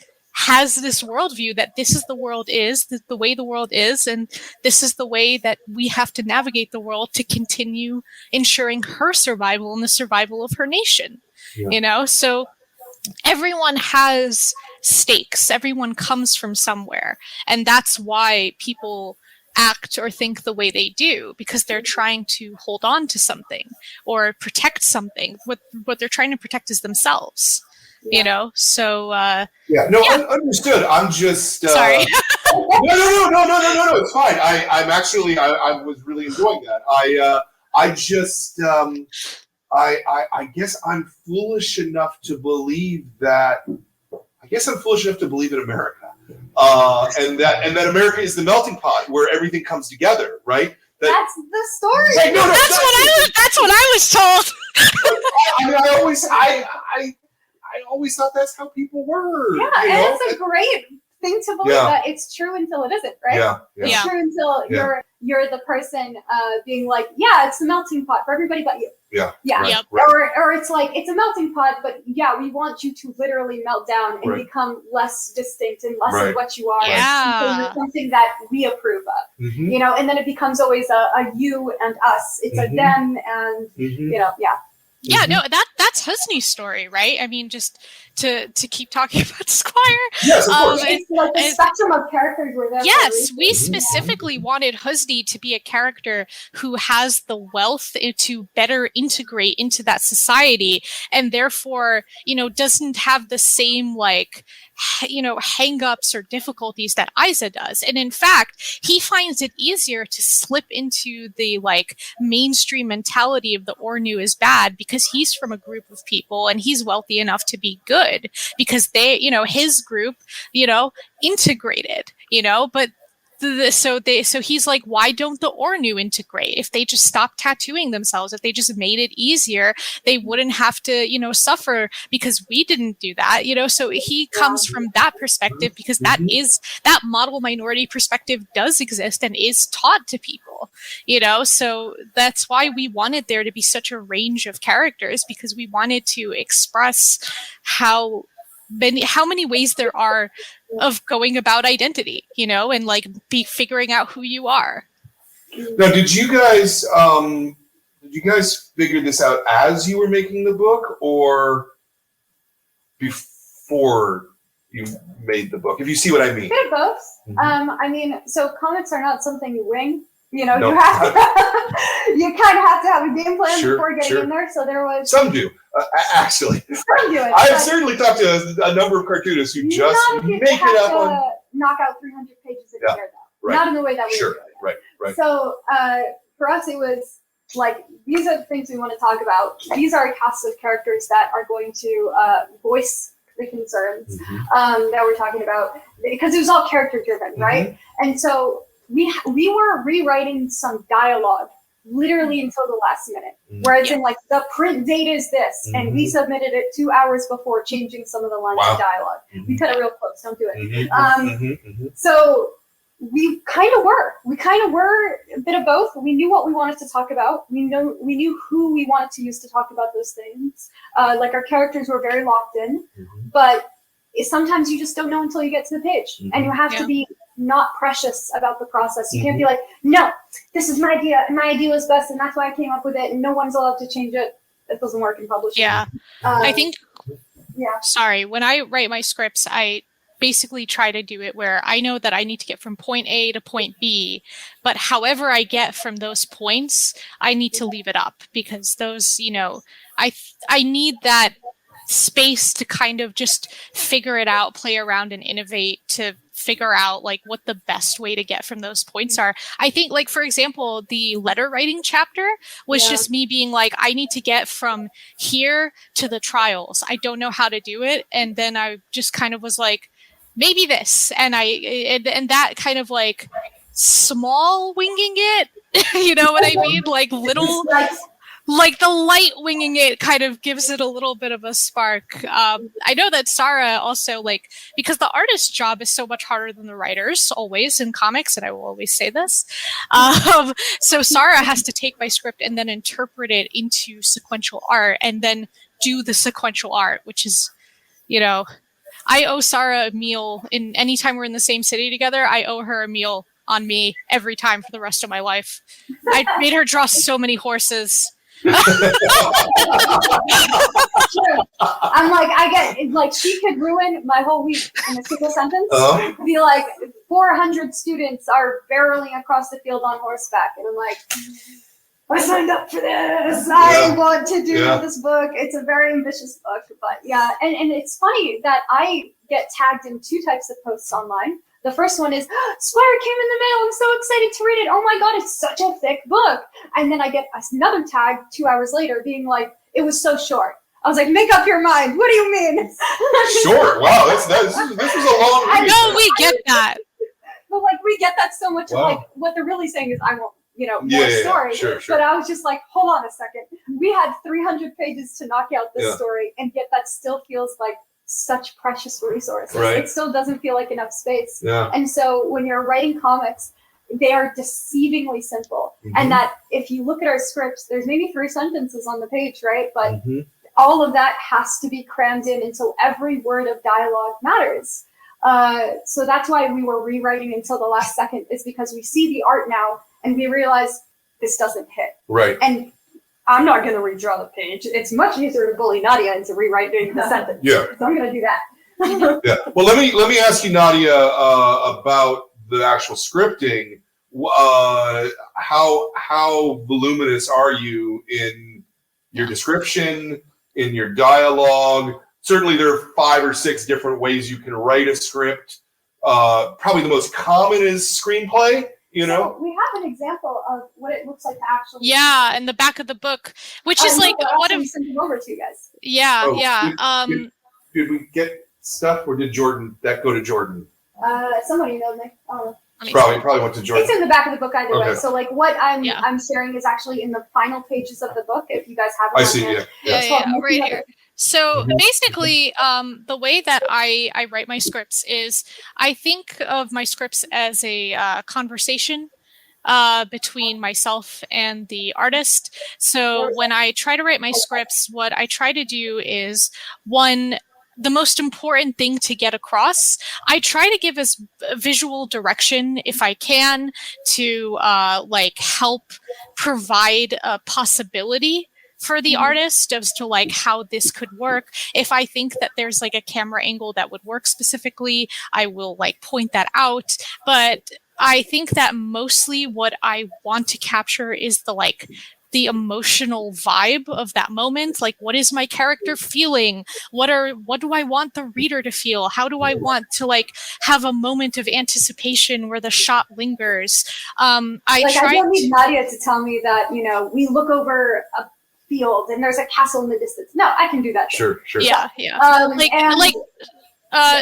has this worldview that this is the world is, the way the world is, and this is the way that we have to navigate the world to continue ensuring her survival and the survival of her nation. You know, so everyone has stakes. Everyone comes from somewhere, and that's why people act or think the way they do, because they're trying to hold on to something or protect something. What they're trying to protect is themselves. You know, so understood. I'm just sorry. No. It's fine. I was really enjoying that. I guess I'm foolish enough to believe that. I guess I'm foolish enough to believe in America, and that America is the melting pot where everything comes together, right? That's the story. That's That's what I was told. I always thought that's how people were. Yeah, you and know? it's a great thing to believe that it's true until it isn't, right? Yeah. It's true until you're the person being like, yeah, it's the melting pot for everybody but you. Yeah. Yeah. Yep. Or it's like, it's a melting pot, but yeah, we want you to literally melt down and become less distinct and less of what you are. Yeah. So you're something that we approve of. Mm-hmm. You know, and then it becomes always a you and us. It's a them and you know, Yeah, no, that's Husney's story, right? I mean, just to keep talking about Squire. Yes, of course. It's like the spectrum of characters were there. Yes, we specifically wanted Husney to be a character who has the wealth to better integrate into that society, and therefore, you know, doesn't have the same like, you know, hang-ups or difficulties that Isa does. And in fact, he finds it easier to slip into the like mainstream mentality of the Ornu is bad because he's from a group of people and he's wealthy enough to be good because they, you know, his group, you know, integrated, you know, but so he's like, why don't the Ornu integrate? If they just stopped tattooing themselves, if they just made it easier, they wouldn't have to, you know, suffer because we didn't do that, you know. So he comes from that perspective because that model minority perspective does exist and is taught to people, you know. So that's why we wanted there to be such a range of characters, because we wanted to express how many ways there are of going about identity, you know, and like figuring out who you are. Now, did you guys figure this out as you were making the book or before you made the book? If you see what I mean. Bit of both. I mean, so comics are not something you wing. You know, you have to, you kind of have to have a game plan before getting in there. So there was some do actually. Some do it. I've certainly talked to a number of cartoonists who just make it up on knock out 300 pages a year, though. Right. Not in the way that we do it. Right. So for us, it was like, these are the things we want to talk about. These are a cast of characters that are going to voice the concerns that we're talking about, because it was all character driven, right? And so we were rewriting some dialogue literally until the last minute, where it's in like, the print date is this, and we submitted it 2 hours before, changing some of the lines of dialogue. We cut it real close, don't do it. So we kind of were a bit of both. We knew what we wanted to talk about. We knew who we wanted to use to talk about those things. Like, our characters were very locked in, but sometimes you just don't know until you get to the page, and you have to be not precious about the process. You can't be like, no, this is my idea, and my idea was best, and that's why I came up with it, and no one's allowed to change it. It doesn't work in publishing. I think, sorry, when I write my scripts, I basically try to do it where I know that I need to get from point A to point B, but however I get from those points, I need to leave it up, because those, you know, I need that space to kind of just figure it out, play around and innovate to figure out like what the best way to get from those points are. I think, like, for example, the letter writing chapter was just me being like, I need to get from here to the trials. I don't know how to do it. And then I just kind of was like, maybe this. And and that kind of like small winging it, you know what I mean? Like little, like the light winging it kind of gives it a little bit of a spark. I know that SARA also, like, because the artist's job is so much harder than the writer's always in comics, and I will always say this. So SARA has to take my script and then interpret it into sequential art and then do the sequential art, which is, you know, I owe SARA a meal anytime we're in the same city together. I owe her a meal on me every time for the rest of my life. I made her draw so many horses. I'm like, I get like, she could ruin my whole week in a single sentence. Be like, 400 students are barreling across the field on horseback, and I'm like, I signed up for this. I want to do this book. It's a very ambitious book, but and it's funny that I get tagged in 2 types of posts online. The first one is, Squire came in the mail, I'm so excited to read it. Oh my God, it's such a thick book. And then I get another tag 2 hours later being like, it was so short. I was like, make up your mind. What do you mean? Short? Wow, this was a long read. I know, we get that. But like, we get that so much. Of like, what they're really saying is, I won't more story. Sure. But I was just like, hold on a second. We had 300 pages to knock out this story, and yet that still feels like such precious resources. Right. It still doesn't feel like enough space. Yeah. And so when you're writing comics, they are deceivingly simple. And that if you look at our scripts, there's maybe 3 sentences on the page, right? But all of that has to be crammed in, and so every word of dialogue matters. So that's why we were rewriting until the last second, is because we see the art now and we realize this doesn't hit. Right. And I'm not going to redraw the page. It's much easier to bully Nadia into rewriting the sentence. Yeah. So I'm going to do that. Yeah. Well, let me ask you, Nadia, about the actual scripting. How voluminous are you in your description, in your dialogue? Certainly there are 5 or 6 different ways you can write a script. Probably the most common is screenplay, So we have an example of what it looks like to actually. Yeah, in the back of the book, which is like what if send it over to you guys. Yeah. Did we get stuff, or did that go to Jordan? Somebody emailed me. Oh. Probably went to Jordan. It's in the back of the book either way. So like what I'm sharing is actually in the final pages of the book. If you guys have it. I see. Yeah, right here. So basically, the way that I write my scripts is I think of my scripts as a conversation between myself and the artist. So when I try to write my scripts, what I try to do is, one, the most important thing to get across, I try to give as visual direction if I can to help provide a possibility for the artist as to like how this could work. If I think that there's like a camera angle that would work specifically, I will like point that out. But I think that mostly what I want to capture is the emotional vibe of that moment. Like, what is my character feeling? What do I want the reader to feel? How do I want to like have a moment of anticipation where the shot lingers? I don't need Nadia to tell me that, we look over a field and there's a castle in the distance. No, I can do that. Sure. Yeah.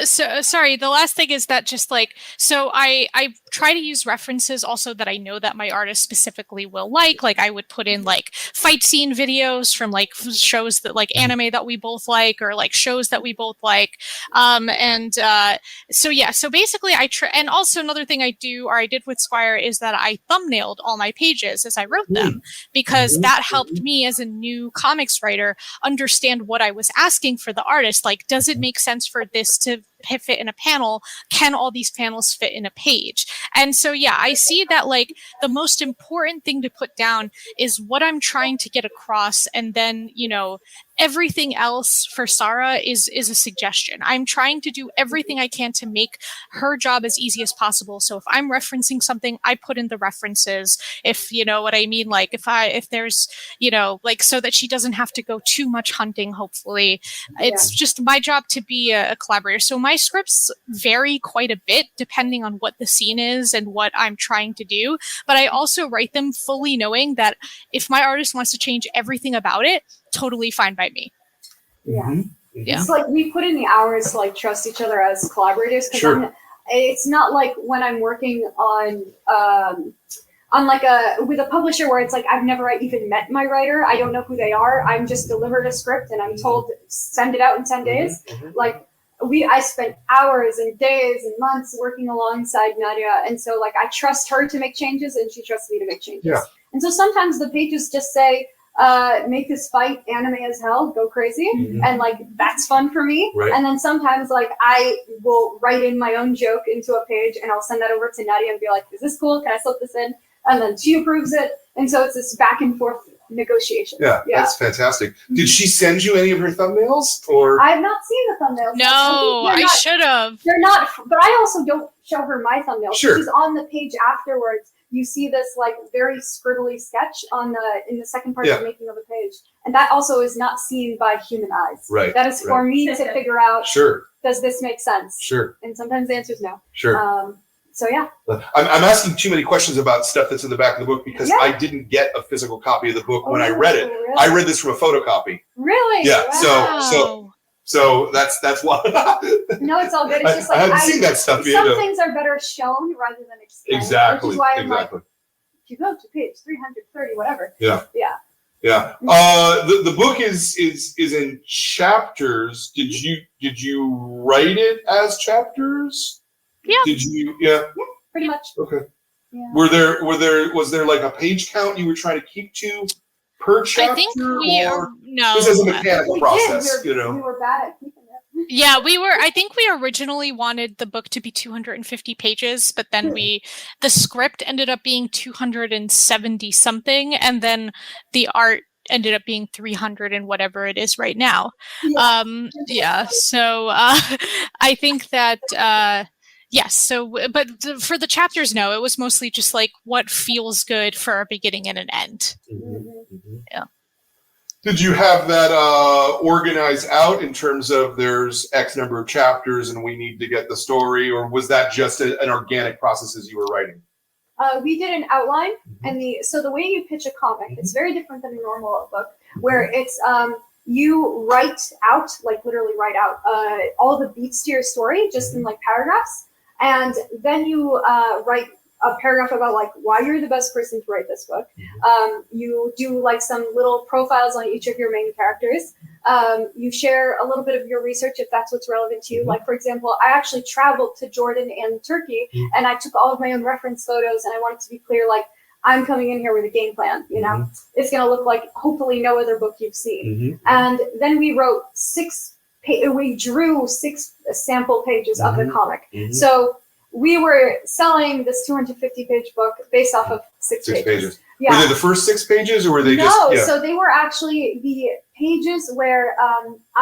So sorry, the last thing is that just like, so I try to use references also that I know that my artist specifically will like I would put in like fight scene videos from like shows that like anime that we both like, or like shows that we both like. So basically and also another thing I did with SQUIRE is that I thumbnailed all my pages as I wrote them, because that helped me as a new comics writer understand what I was asking for the artist. Like, does it make sense for this to fit in a panel? Can all these panels fit in a page? And so, I see that like the most important thing to put down is what I'm trying to get across. And then, everything else for SARA is a suggestion. I'm trying to do everything I can to make her job as easy as possible. So if I'm referencing something, I put in the references. If you know what I mean, like if there's, so that she doesn't have to go too much hunting, hopefully. It's just my job to be a collaborator. So my scripts vary quite a bit depending on what the scene is and what I'm trying to do. But I also write them fully knowing that if my artist wants to change everything about it, totally fine by me. Yeah. It's like we put in the hours to like trust each other as collaborators. Because it's not like when I'm working on with a publisher where it's like I've never even met my writer. I don't know who they are. I'm just delivered a script and I'm told send it out in 10 days. Like I spent hours and days and months working alongside Nadia, and so like I trust her to make changes and she trusts me to make changes. Yeah. And so sometimes the pages just say, make this fight anime as hell, go crazy. And like, that's fun for me. Right. And then sometimes like I will write in my own joke into a page and I'll send that over to Nadia and be like, is this cool? Can I slip this in? And then she approves it. And so it's this back and forth negotiation. Yeah. That's fantastic. Did she send you any of her thumbnails, or? I have not seen the thumbnails. No, I should have. They're not, but I also don't show her my thumbnails. Sure. She's on the page afterwards. You see this like very scribbly sketch in the second part of the making of a page. And that also is not seen by human eyes. Right. That is for me to figure out, does this make sense? Sure. And sometimes the answer is no. Sure. So yeah. I'm asking too many questions about stuff that's in the back of the book because I didn't get a physical copy of the book when I read it. Really? I read this from a photocopy. Really? Yeah. Wow. So that's why. No, it's all good. It's just like I haven't seen that stuff yet. Some things are better shown rather than explained. Exactly. Which is why I'm like, if you go to page 330, whatever. Yeah. Yeah. Yeah. The book is in chapters. Did you write it as chapters? Yeah. Did you? Yeah. Yeah, pretty much. Okay. Yeah. Was there like a page count you were trying to keep to per chapter? I think we or no. this is a mechanical We process, did. you We know. were bad at keeping it. Yeah, I think we originally wanted the book to be 250 pages, but then the script ended up being 270 something, and then the art ended up being 300 and whatever it is right now. Yeah. So I think that, yes. So, but for the chapters, no, it was mostly just like what feels good for a beginning and an end. Yeah. Did you have that organized out in terms of there's X number of chapters and we need to get the story, or was that just an organic process as you were writing? We did an outline, and so the way you pitch a comic, it's very different than a normal book, where it's you write out, like literally write out all the beats to your story, just in like paragraphs, and then you write a paragraph about like why you're the best person to write this book. You do like some little profiles on each of your main characters. You share a little bit of your research if that's what's relevant to you. Like, for example, I actually traveled to Jordan and Turkey, and I took all of my own reference photos, and I wanted to be clear, like, I'm coming in here with a game plan, you know? It's going to look like hopefully no other book you've seen. And then we wrote we drew 6 sample pages of the comic. So we were selling this 250-page book based off of 6 pages. Yeah. Were they the first 6 pages, or were they No, just? So they were actually the pages where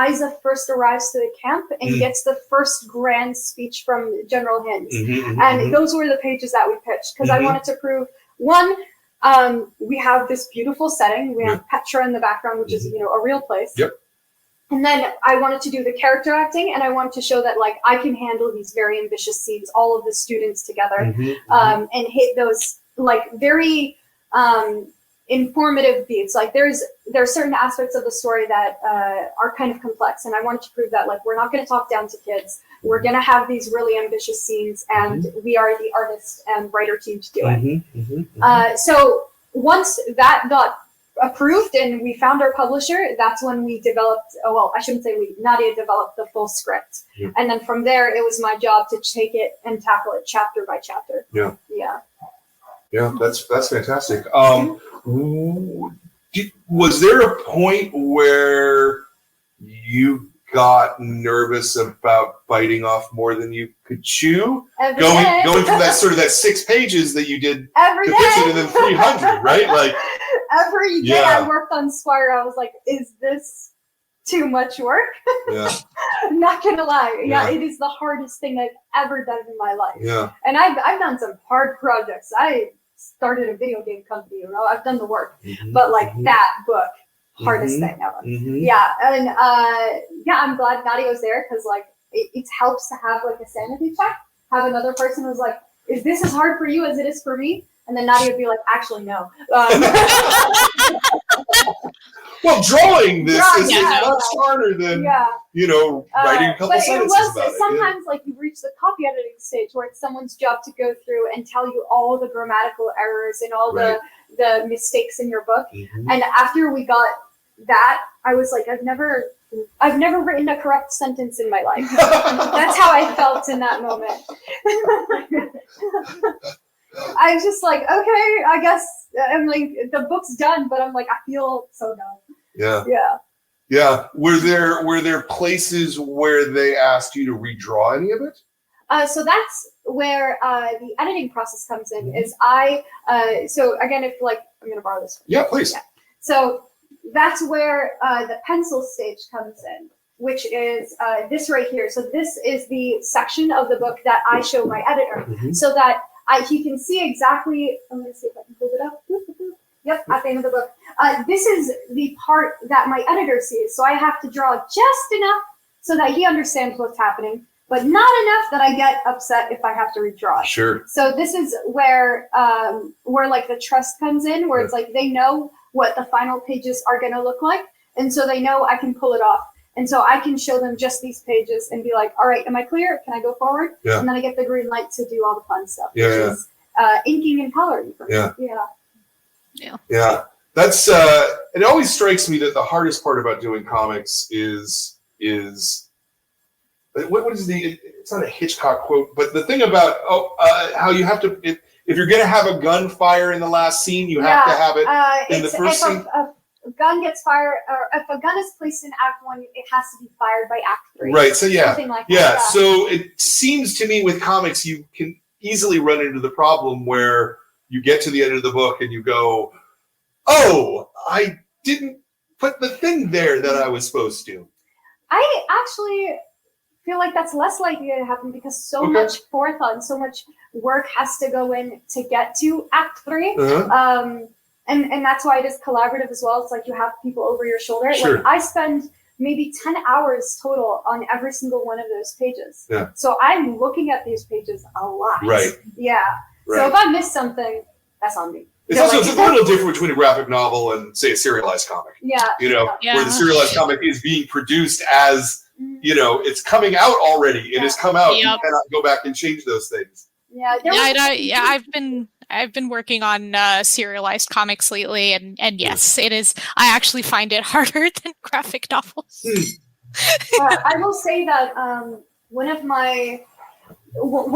Isa first arrives to the camp and gets the first grand speech from General Hinds. And those were the pages that we pitched, because I wanted to prove, one, we have this beautiful setting. We have Petra in the background, which is, you know, a real place. And then I wanted to do the character acting, and I wanted to show that, like, I can handle these very ambitious scenes, all of the students together, and hit those, like, very informative beats. Like, there are certain aspects of the story that are kind of complex, and I wanted to prove that, like, we're not going to talk down to kids. We're going to have these really ambitious scenes, and we are the artist and writer team to do it. So once that got approved and we found our publisher, that's when we developed, I shouldn't say we, Nadia developed the full script. And then from there, it was my job to take it and tackle it chapter by chapter. Yeah, that's fantastic. Was there a point where you got nervous about biting off more than you could chew? Going from that sort of that 6 pages that you did every to day, pitch it, and then 300, right? Like every day I worked on SQUIRE, I was like, is this too much work? I'm not gonna lie. It is the hardest thing I've ever done in my life. And I've done some hard projects. I started a video game company, you know, I've done the work. But like that book, hardest thing ever. And I'm glad Nadia was there, because like it helps to have like a sanity check. Have another person who's like, is this as hard for you as it is for me? And then Nadia would be like, actually, no. Well, drawing this is yeah, much harder than, yeah. you know, writing a couple but sentences it was about it. sometimes like you reach the copy editing stage where it's someone's job to go through and tell you all the grammatical errors and all Right. the mistakes in your book. Mhm. And after we got that, I was like, I've never written a correct sentence in my life. That's how I felt in that moment. I was just like, okay, I guess I'm like, the book's done, but I'm like, I feel so dumb. Yeah. Yeah. Yeah. Were there places where they asked you to redraw any of it? So that's where the editing process comes in. Mhm. Is so again, if like I'm gonna borrow this. Yeah, please. Yeah. So that's where the pencil stage comes in, which is this right here. So this is the section of the book that I show my editor, Mhm. so that he can see exactly. I'm gonna see if I can hold it up. Yep, at the end of the book. This is the part that my editor sees. So I have to draw just enough so that he understands what's happening, but not enough that I get upset if I have to redraw it. Sure. So this is where like the trust comes in, where it's like they know what the final pages are going to look like, and so they know I can pull it off. And so I can show them just these pages and be like, all right, am I clear? Can I go forward? Yeah. And then I get the green light to do all the fun stuff, Yeah, which yeah. is inking and coloring for me. Yeah. That's it always strikes me that the hardest part about doing comics is what is it's not a Hitchcock quote, but the thing about how you have to if you're gonna have a gunfire in the last scene, you have to have it in the first scene. A gun gets fired, or if a gun is placed in Act 1, it has to be fired by Act 3. Right. So something like that. Yeah. So it seems to me with comics, you can easily run into the problem where you get to the end of the book and you go, "Oh, I didn't put the thing there that I was supposed to." I actually feel like that's less likely to happen because so much forethought and so much work has to go in to get to Act 3. And that's why it is collaborative as well. It's like you have people over your shoulder. Sure. Like I spend maybe 10 hours total on every single one of those pages. Yeah. So I'm looking at these pages a lot. Right. Yeah. Right. So if I miss something, that's on me. It's also it's a little different between a graphic novel and, say, a serialized comic. Yeah. Where the serialized comic is being produced as, it's coming out already. It has come out. You cannot go back and change those things. Yeah. I've been working on serialized comics lately, and yes, it is. I actually find it harder than graphic novels. I will say that one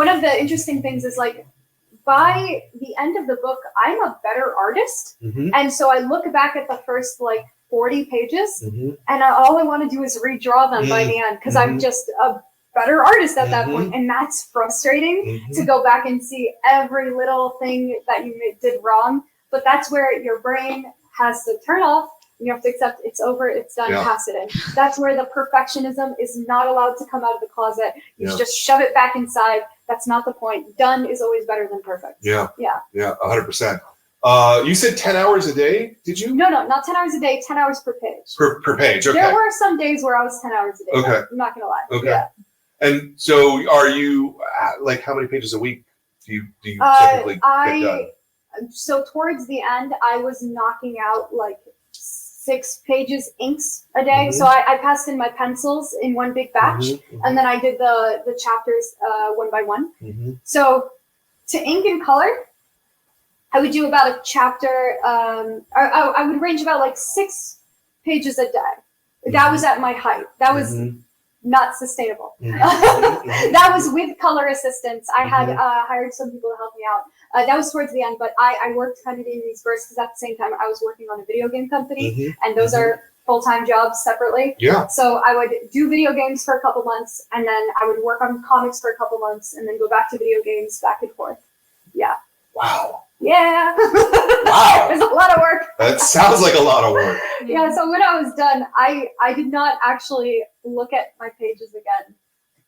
of the interesting things is like by the end of the book, I'm a better artist, and so I look back at the first 40 pages, and all I want to do is redraw them by the end because I'm just a better artist at that point, and that's frustrating to go back and see every little thing that you did wrong. But that's where your brain has to turn off. And you have to accept it's over, it's done, pass it in. That's where the perfectionism is not allowed to come out of the closet. You just shove it back inside. That's not the point. Done is always better than perfect. Yeah, 100%. You said 10 hours a day, did you? No, not 10 hours a day, 10 hours per page. Per page, okay. There were some days where I was 10 hours a day. Okay. I'm not going to lie. Okay. Yeah. And so are you, how many pages a week do you typically get done? So towards the end, I was knocking out 6 pages inks a day. So I passed in my pencils in one big batch, and then I did the chapters one by one. So to ink and color, I would do about a chapter. I would range about 6 pages a day. That was at my height. That was not sustainable. That was with color assistance. I had hired some people to help me out. That was towards the end, but I worked kind of in these bursts because at the same time I was working on a video game company, and those are full-time jobs separately. Yeah. So I would do video games for a couple months, and then I would work on comics for a couple months, and then go back to video games, back and forth. Yeah. Wow. Yeah. Wow. There's a lot of work. That sounds like a lot of work. Yeah, so when I was done, I did not actually look at my pages again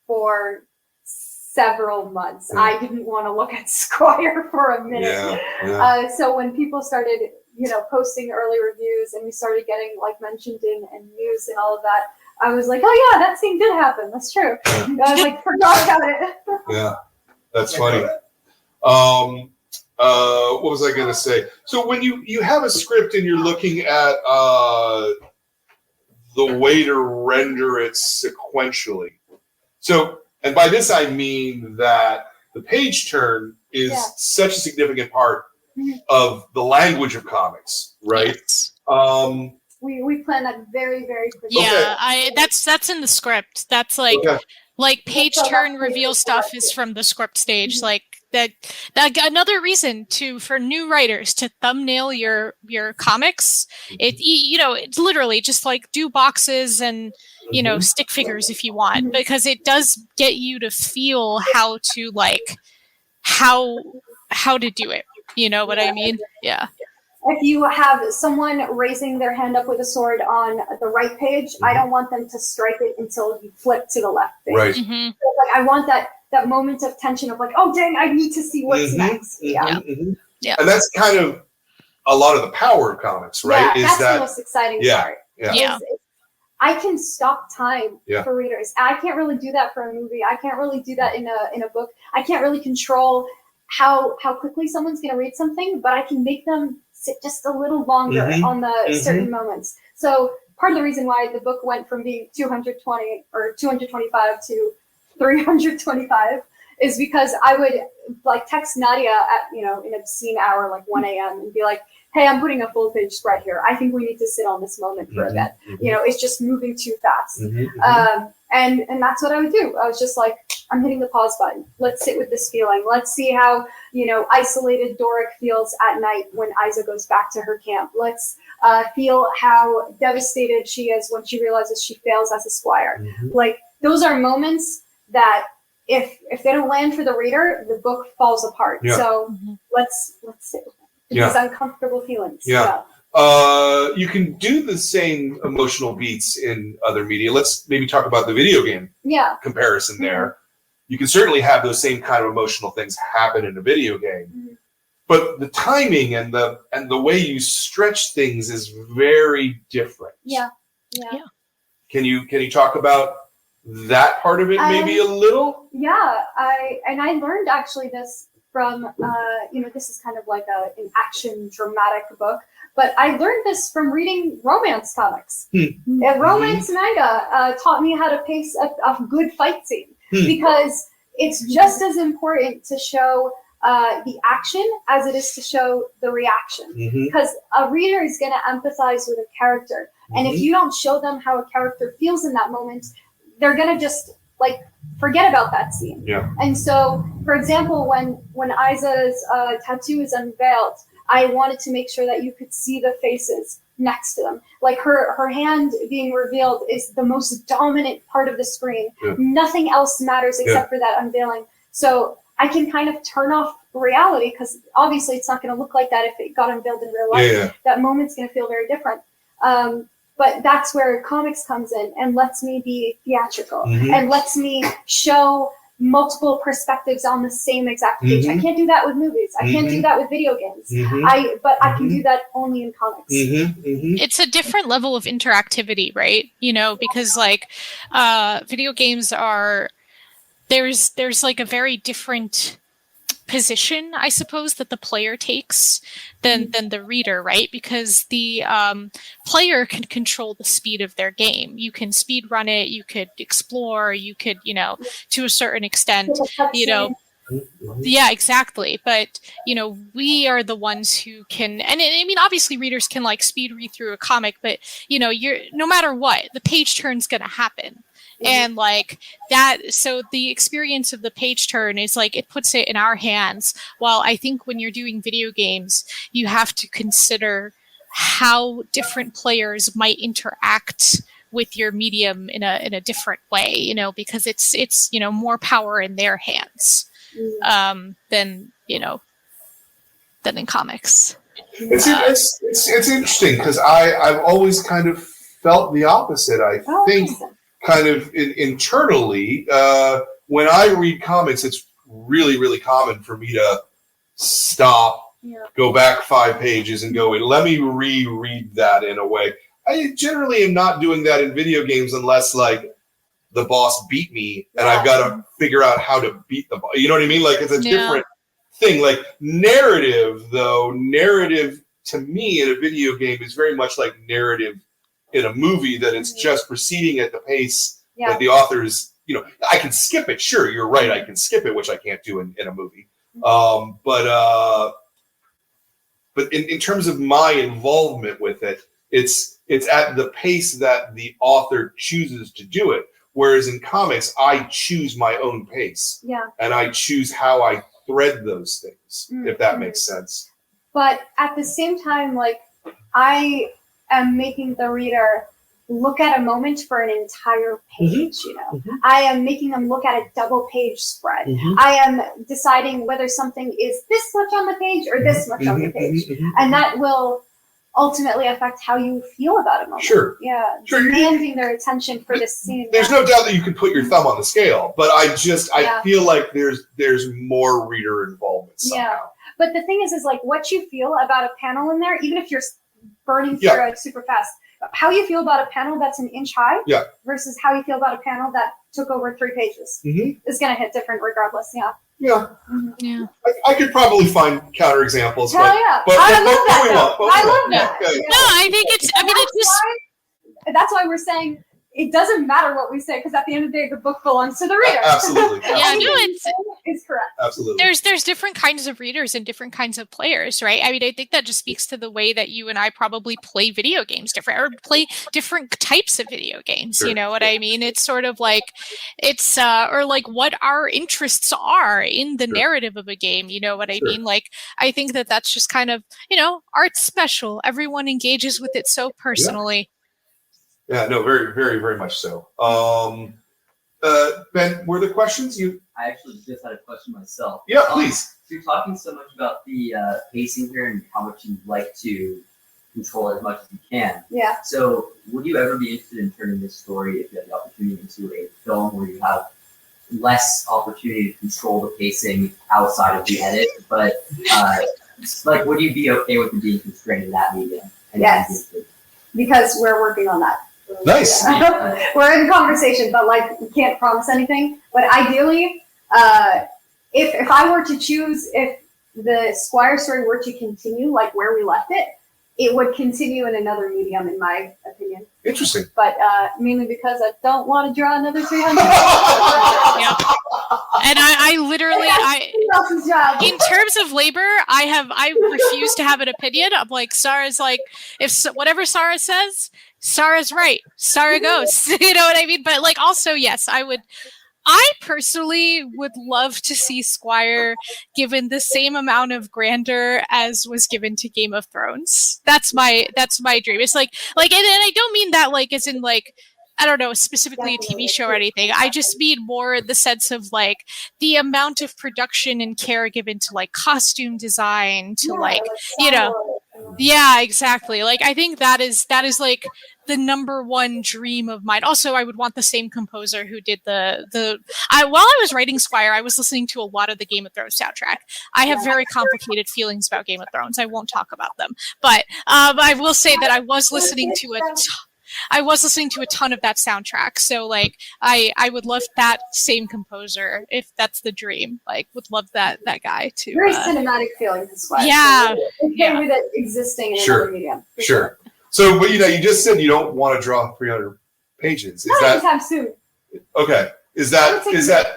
for several months. I didn't want to look at Squire for a minute. So when people started, posting early reviews and we started getting mentioned in news and all of that, I was like, oh yeah, that scene did happen. That's true. I was forgot about it. Yeah, that's funny. What was I going to say? So when you have a script and you're looking at the way to render it sequentially. So, and by this I mean that the page turn is such a significant part of the language of comics, right? Yes. We plan that very, very quickly. Yeah, that's in the script. That's page turn reveal stuff is from the script stage. That another reason for new writers to thumbnail your comics. It's literally just do boxes and stick figures if you want, because it does get you to feel how to how to do it. You know what I mean? Yeah. If you have someone raising their hand up with a sword on the right page, I don't want them to strike it until you flip to the left page. Right. So, I want that moment of tension of oh dang, I need to see what's next. Yeah. And that's kind of a lot of the power of comics, right? Yeah, that's the most exciting part. Yeah. I can stop time for readers. I can't really do that for a movie. I can't really do that in a book. I can't really control how quickly someone's going to read something, but I can make them sit just a little longer on the certain moments. So part of the reason why the book went from being 220 or 225 to 325 is because I would like text Nadia at, you know, an obscene hour, like 1 a.m. and be like, hey, I'm putting a full page spread here. I think we need to sit on this moment for a bit. You know, it's just moving too fast. And that's what I would do. I was just like, I'm hitting the pause button. Let's sit with this feeling. Let's see how, you know, isolated Doric feels at night when Isa goes back to her camp. Let's feel how devastated she is when she realizes she fails as a squire. Like, those are moments that if they don't land for the reader, the book falls apart. So let's sit with these uncomfortable feelings. You can do the same emotional beats in other media. Let's maybe talk about the video game comparison there. You can certainly have those same kind of emotional things happen in a video game. But the timing and the way you stretch things is very different. Can you talk about that part of it maybe a little? I learned actually this from you know, this is kind of like an action dramatic book, but I learned this from reading romance comics. Romance manga taught me how to pace a good fight scene, because it's just as important to show the action as it is to show the reaction, because a reader is going to empathize with a character, and if you don't show them how a character feels in that moment, they're going to just like forget about that scene. And so, for example, when Isa's tattoo is unveiled, I wanted to make sure that you could see the faces next to them. Like her hand being revealed is the most dominant part of the screen. Nothing else matters except for that unveiling. So I can kind of turn off reality, because obviously it's not going to look like that if it got unveiled in real life. That moment's going to feel very different. But that's where comics comes in and lets me be theatrical and lets me show multiple perspectives on the same exact page. I can't do that with movies. I can't do that with video games. But I can do that only in comics. It's a different level of interactivity, right? You know, because like video games are, there's like a very different position, I suppose, that the player takes than the reader, right? Because the player can control the speed of their game. You can speed run it, you could explore, you could, you know, to a certain extent, you know. Yeah, exactly. But, you know, we are the ones who can, and I mean, obviously readers can like speed read through a comic, but, you know, no matter what, the page turn's going to happen. And like that, so the experience of the page turn is like, it puts it in our hands. While I think when you're doing video games, you have to consider how different players might interact with your medium in a different way, you know, because it's, you know, more power in their hands than, you know, than in comics. It's interesting, because I've always kind of felt the opposite. I think kind of internally, when I read comics, it's really, really common for me to stop, go back 5 pages and go, let me reread that in a way. I generally am not doing that in video games unless like the boss beat me and I've got to figure out how to beat the boss. You know what I mean? Like it's a different thing. Like narrative to me in a video game is very much like narrative in a movie, that it's just proceeding at the pace that the author's, you know, I can skip it. Sure, you're right. I can skip it, which I can't do in a movie. But in terms of my involvement with it, it's at the pace that the author chooses to do it. Whereas in comics, I choose my own pace. And I choose how I thread those things, if that makes sense. But at the same time, like, I am making the reader look at a moment for an entire page, you know. I am making them look at a double page spread. I am deciding whether something is this much on the page or this much on the page. And that will ultimately affect how you feel about a moment. Demanding their attention for this scene. There's no doubt that you can put your thumb on the scale, but I feel like there's more reader involvement somehow. But the thing is like what you feel about a panel in there, even if you're burning through it super fast, how you feel about a panel that's an inch high versus how you feel about a panel that took over 3 pages is going to hit different regardless. I could probably find counterexamples. But I love that. I love that. No, I think it's, I mean, it's just... That's why we're saying it doesn't matter what we say because at the end of the day, the book belongs to the reader. Absolutely. Yeah, no, it's correct. Absolutely. There's different kinds of readers and different kinds of players, right? I mean, I think that just speaks to the way that you and I probably play video games different, or play different types of video games. Sure. You know what I mean? It's sort of like it's or like what our interests are in the narrative of a game. You know what I mean? Like, I think that that's just kind of, you know, art's special. Everyone engages with it so personally. Yeah, no, very, very, very much so. Ben, were there questions? I actually just had a question myself. Yeah, please. So you're talking so much about the pacing here and how much you like to control as much as you can. Yeah. So would you ever be interested in turning this story, if you had the opportunity, into a film where you have less opportunity to control the pacing outside of the edit, but like, would you be okay with it being constrained in that medium? Yes. Because we're working on that. Nice. We're in conversation, but like we can't promise anything. But ideally, if I were to choose, if the Squire story were to continue like where we left it, it would continue in another medium, in my opinion. Interesting. But mainly because I don't want to draw another 300. Yeah. And I literally, in terms of labor, I refuse to have an opinion. I'm like, Sarah's like, whatever Sarah says, Sarah's right. Sarah goes. You know what I mean? But like, also, yes, I personally would love to see Squire given the same amount of grandeur as was given to Game of Thrones. That's my dream. It's like, and I don't mean that like as in like, I don't know, specifically a TV show or anything. I just mean more the sense of like the amount of production and care given to like costume design, to like, you know, yeah, exactly. Like, I think that is like the number one dream of mine. Also, I would want the same composer who did while I was writing Squire, I was listening to a lot of the Game of Thrones soundtrack. I have very complicated feelings about Game of Thrones. I won't talk about them, but I will say that I was listening to a ton of that soundtrack. So like, I would love that same composer, if that's the dream. Like, would love that guy to. Very cinematic feeling to Squire. Yeah. Okay with it existing in another medium. Sure. So, but you just said you don't want to draw 300 pages. Not anytime soon. Okay? Is that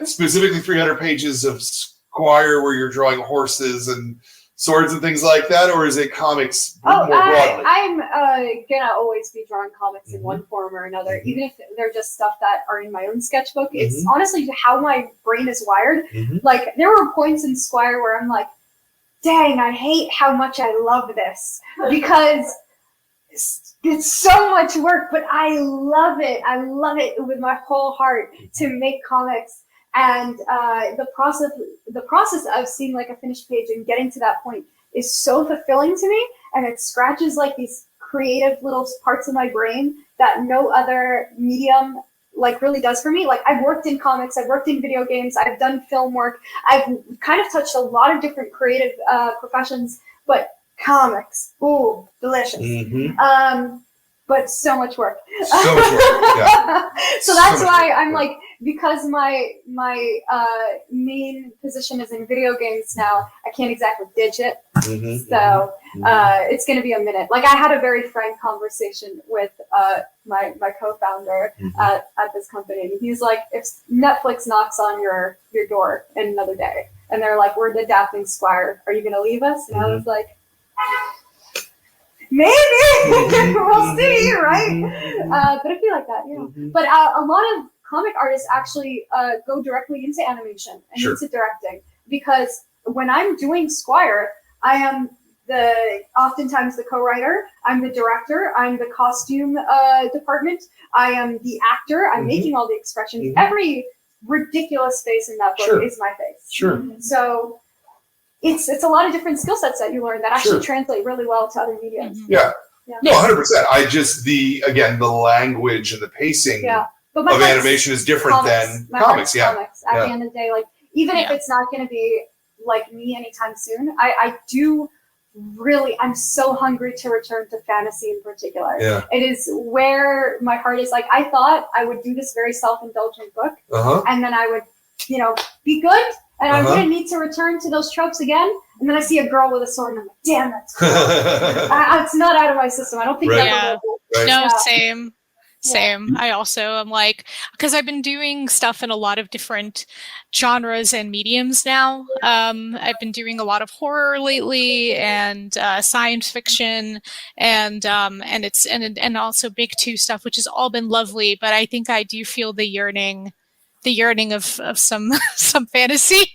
specifically 300 pages of Squire where you're drawing horses and swords and things like that, or is it comics more broadly? I'm gonna always be drawing comics in one form or another, even if they're just stuff that are in my own sketchbook. It's honestly how my brain is wired. Like, there were points in Squire where I'm like, dang, I hate how much I love this, because it's so much work, but I love it. I love it with my whole heart to make comics. And the process of seeing like a finished page and getting to that point is so fulfilling to me, and it scratches like these creative little parts of my brain that no other medium like really does for me. Like, I've worked in comics, I've worked in video games, I've done film work, I've kind of touched a lot of different creative professions, but comics, ooh, delicious. But so much work. So much work. Yeah. So that's why I'm like, because my main position is in video games now, I can't exactly ditch it. So it's going to be a minute. Like, I had a very frank conversation with my co-founder at this company. He's like, if Netflix knocks on your door in another day and they're like, we're adapting Squire, are you going to leave us? And I was like, maybe. We'll see, right? But I feel like that, yeah. But a lot of comic artists actually go directly into animation and into directing, because when I'm doing Squire, I am oftentimes the co-writer, I'm the director, I'm the costume department, I am the actor, I'm making all the expressions. Every ridiculous face in that book is my face. So it's a lot of different skill sets that you learn that actually translate really well to other mediums. Yeah. No, 100%. I just, the language and the pacing of animation is different than comics. Comics. At the end of the day, like, even if it's not going to be like me anytime soon, I do really, I'm so hungry to return to fantasy in particular. It is where my heart is. Like, I thought I would do this very self-indulgent book, and then I would, be good, and I wouldn't need to return to those tropes again. And then I see a girl with a sword, and I'm like, damn, that's cool. It's not out of my system. I don't think No, same. Same. I also am like, because I've been doing stuff in a lot of different genres and mediums now. I've been doing a lot of horror lately and science fiction and also big two stuff, which has all been lovely. But I think I do feel the yearning of some some fantasy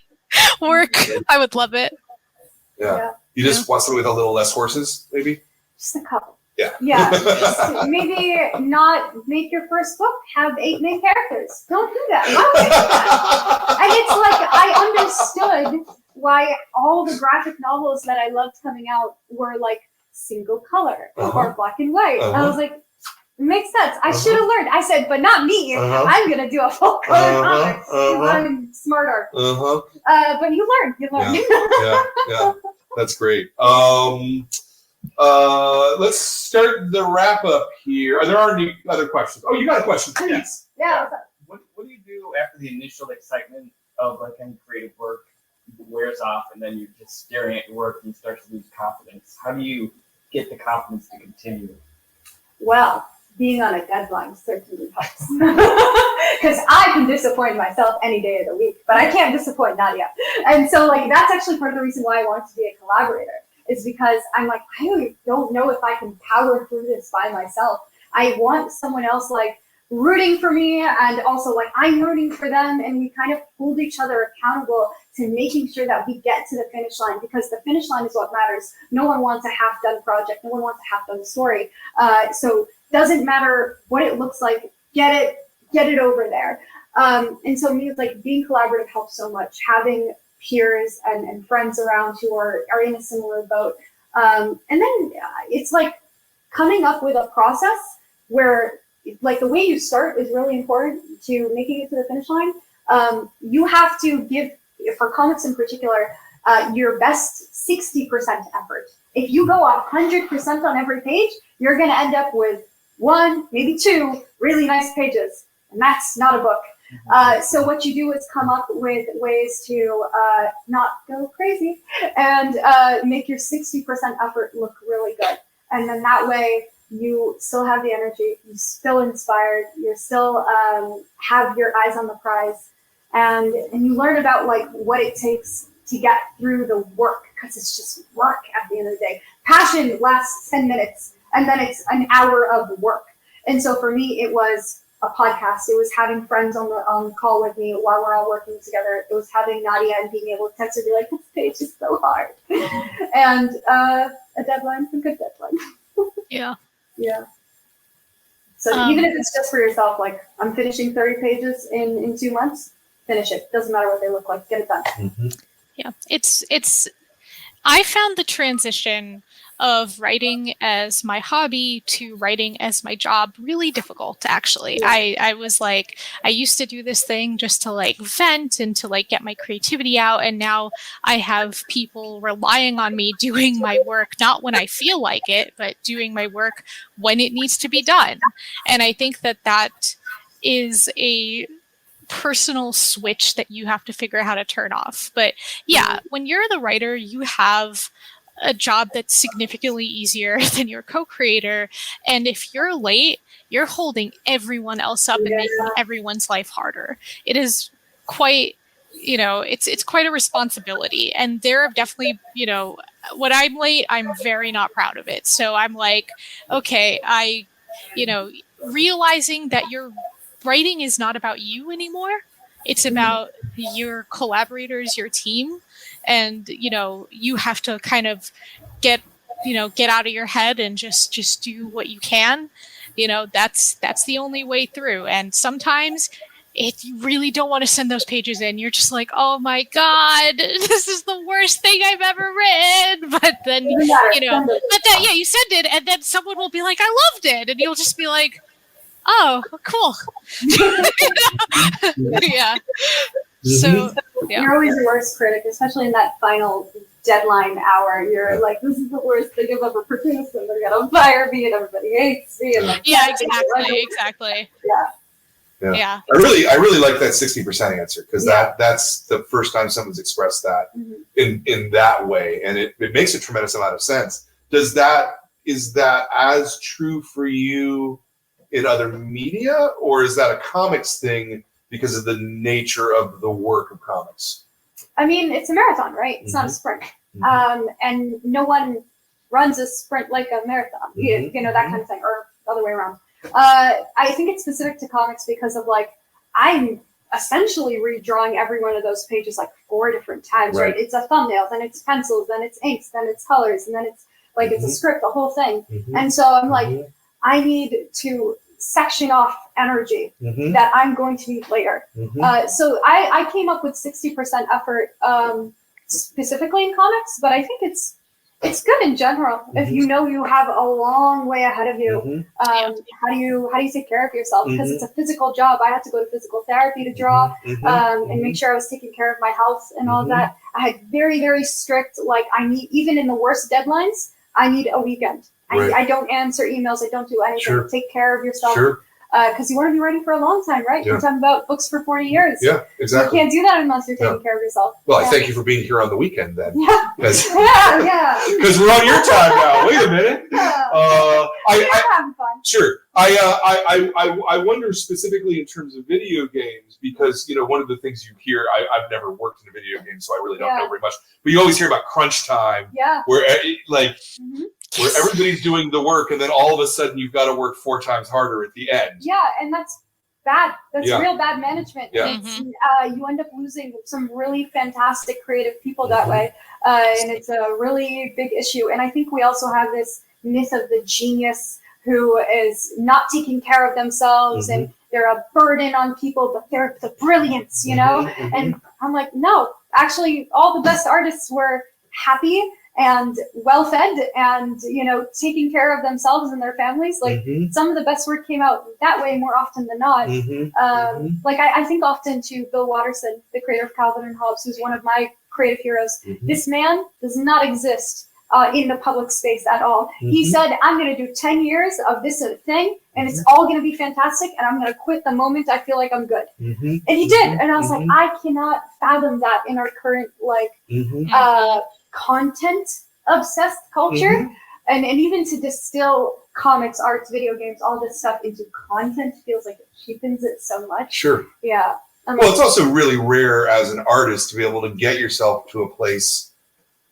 work. I would love it. Yeah. You just want something with a little less horses, maybe? Just a couple. Yeah. Yeah. Just maybe not make your first book have 8 main characters. Don't do that. Why would you do that? And it's like I understood why all the graphic novels that I loved coming out were like single color or black and white. I was like, it makes sense. I should have learned. I said, but not me. I'm gonna do a full color comic because I'm smarter. But you learn. Yeah. That's great. Let's start the wrap up here. Are there any other questions? Oh, you got a question, please. Yeah. What do you do after the initial excitement of like any creative work wears off, and then you're just staring at your work and you start to lose confidence? How do you get the confidence to continue? Well, being on a deadline certainly helps. Because I can disappoint myself any day of the week, but I can't disappoint Nadia. And so like that's actually part of the reason why I wanted to be a collaborator, is because I'm like, I don't know if I can power through this by myself. I want someone else like rooting for me, and also like I'm rooting for them, and we kind of hold each other accountable to making sure that we get to the finish line, because the finish line is what matters. No one wants a half-done project. No one wants a half-done story. So doesn't matter what it looks like, get it over there. And so me, like being collaborative helps so much. Having peers and friends around who are in a similar boat. And then it's like coming up with a process where like the way you start is really important to making it to the finish line. You have to give, for comics in particular, your best 60% effort. If you go 100% on every page, you're going to end up with 1, maybe 2 really nice pages, and that's not a book. So what you do is come up with ways to not go crazy and make your 60% effort look really good. And then that way you still have the energy, you're still inspired, you're still have your eyes on the prize, and you learn about like what it takes to get through the work, because it's just work at the end of the day. Passion lasts 10 minutes and then it's an hour of work. And so for me, it was a podcast. It was having friends on the call with me while we're all working together. It was having Nadia and being able to text her and be like, this page is so hard. And a deadline's a good deadline. Yeah. Yeah. So even if it's just for yourself, like I'm finishing 30 pages in 2 months, finish it. Doesn't matter what they look like, get it done. Mm-hmm. Yeah. It's I found the transition of writing as my hobby to writing as my job really difficult, actually. I was like, I used to do this thing just to like vent and to like get my creativity out, and now I have people relying on me doing my work, not when I feel like it, but doing my work when it needs to be done. And I think that that is a personal switch that you have to figure out how to turn off. But yeah, when you're the writer, you have a job that's significantly easier than your co-creator, and if you're late, you're holding everyone else up and making everyone's life harder. It is quite, it's quite a responsibility, and there are definitely, when I'm late, I'm very not proud of it. So I'm like, okay, realizing that your writing is not about you anymore. It's about your collaborators, your team. And, you have to kind of get out of your head and just do what you can. That's the only way through. And sometimes if you really don't want to send those pages in, you're just like, oh my God, this is the worst thing I've ever read. But then, you send it, and then someone will be like, I loved it. And you'll just be like, oh, cool. Yeah. So you're always your worst critic, especially in that final deadline hour. You're like, this is the worst thing I've ever produced, and they're gonna fire me, and everybody hates me. And like, exactly. Yeah. I really like that 60% answer, because that's the first time someone's expressed that in that way, and it makes a tremendous amount of sense. Is that as true for you in other media, or is that a comics thing because of the nature of the work of comics? I mean, it's a marathon, right? It's not a sprint. And no one runs a sprint like a marathon, you know, that kind of thing, or the other way around. I think it's specific to comics because of like, I'm essentially redrawing every one of those pages like 4 different times, right? It's a thumbnail, then it's pencils, then it's inks, then it's colors, and then it's like, it's a script, the whole thing. And so I'm like, I need to section off energy that I'm going to need later. So I came up with 60% effort specifically in comics, but I think it's good in general. If you know you have a long way ahead of you, how do you take care of yourself? Because it's a physical job. I had to go to physical therapy to draw and make sure I was taking care of my health and all that. I had very, very strict, like I need, even in the worst deadlines, I need a weekend. I don't answer emails. I don't do anything. Take care of yourself. Because you want to be writing for a long time, right? You're talking about books for 40 years. Yeah, exactly. You can't do that unless you're taking care of yourself. Well, I thank you for being here on the weekend then. Because Because we're on your time now. Wait a minute. I'm having fun. Sure. I wonder specifically in terms of video games, because, you know, one of the things you hear, I've never worked in a video game, so I really don't know very much, but you always hear about crunch time, where like, where everybody's doing the work, and then all of a sudden you've got to work 4 times harder at the end. Yeah, and that's bad. That's real bad management. You end up losing some really fantastic creative people that way, and it's a really big issue. And I think we also have this myth of the genius who is not taking care of themselves, and they're a burden on people, but they're the brilliance, you know? And I'm like, no, actually, all the best artists were happy and well-fed and, you know, taking care of themselves and their families. Like some of the best work came out that way more often than not. Like I think often to Bill Watterson, the creator of Calvin and Hobbes, who's one of my creative heroes. This man does not exist in the public space at all. He said, I'm going to do 10 years of this thing, and it's all going to be fantastic, and I'm going to quit the moment I feel like I'm good. And he did. And I was like, I cannot fathom that in our current, like, content-obsessed culture. And even to distill comics, arts, video games, all this stuff into content feels like it cheapens it so much. Sure. Yeah. Well, it's also really rare as an artist to be able to get yourself to a place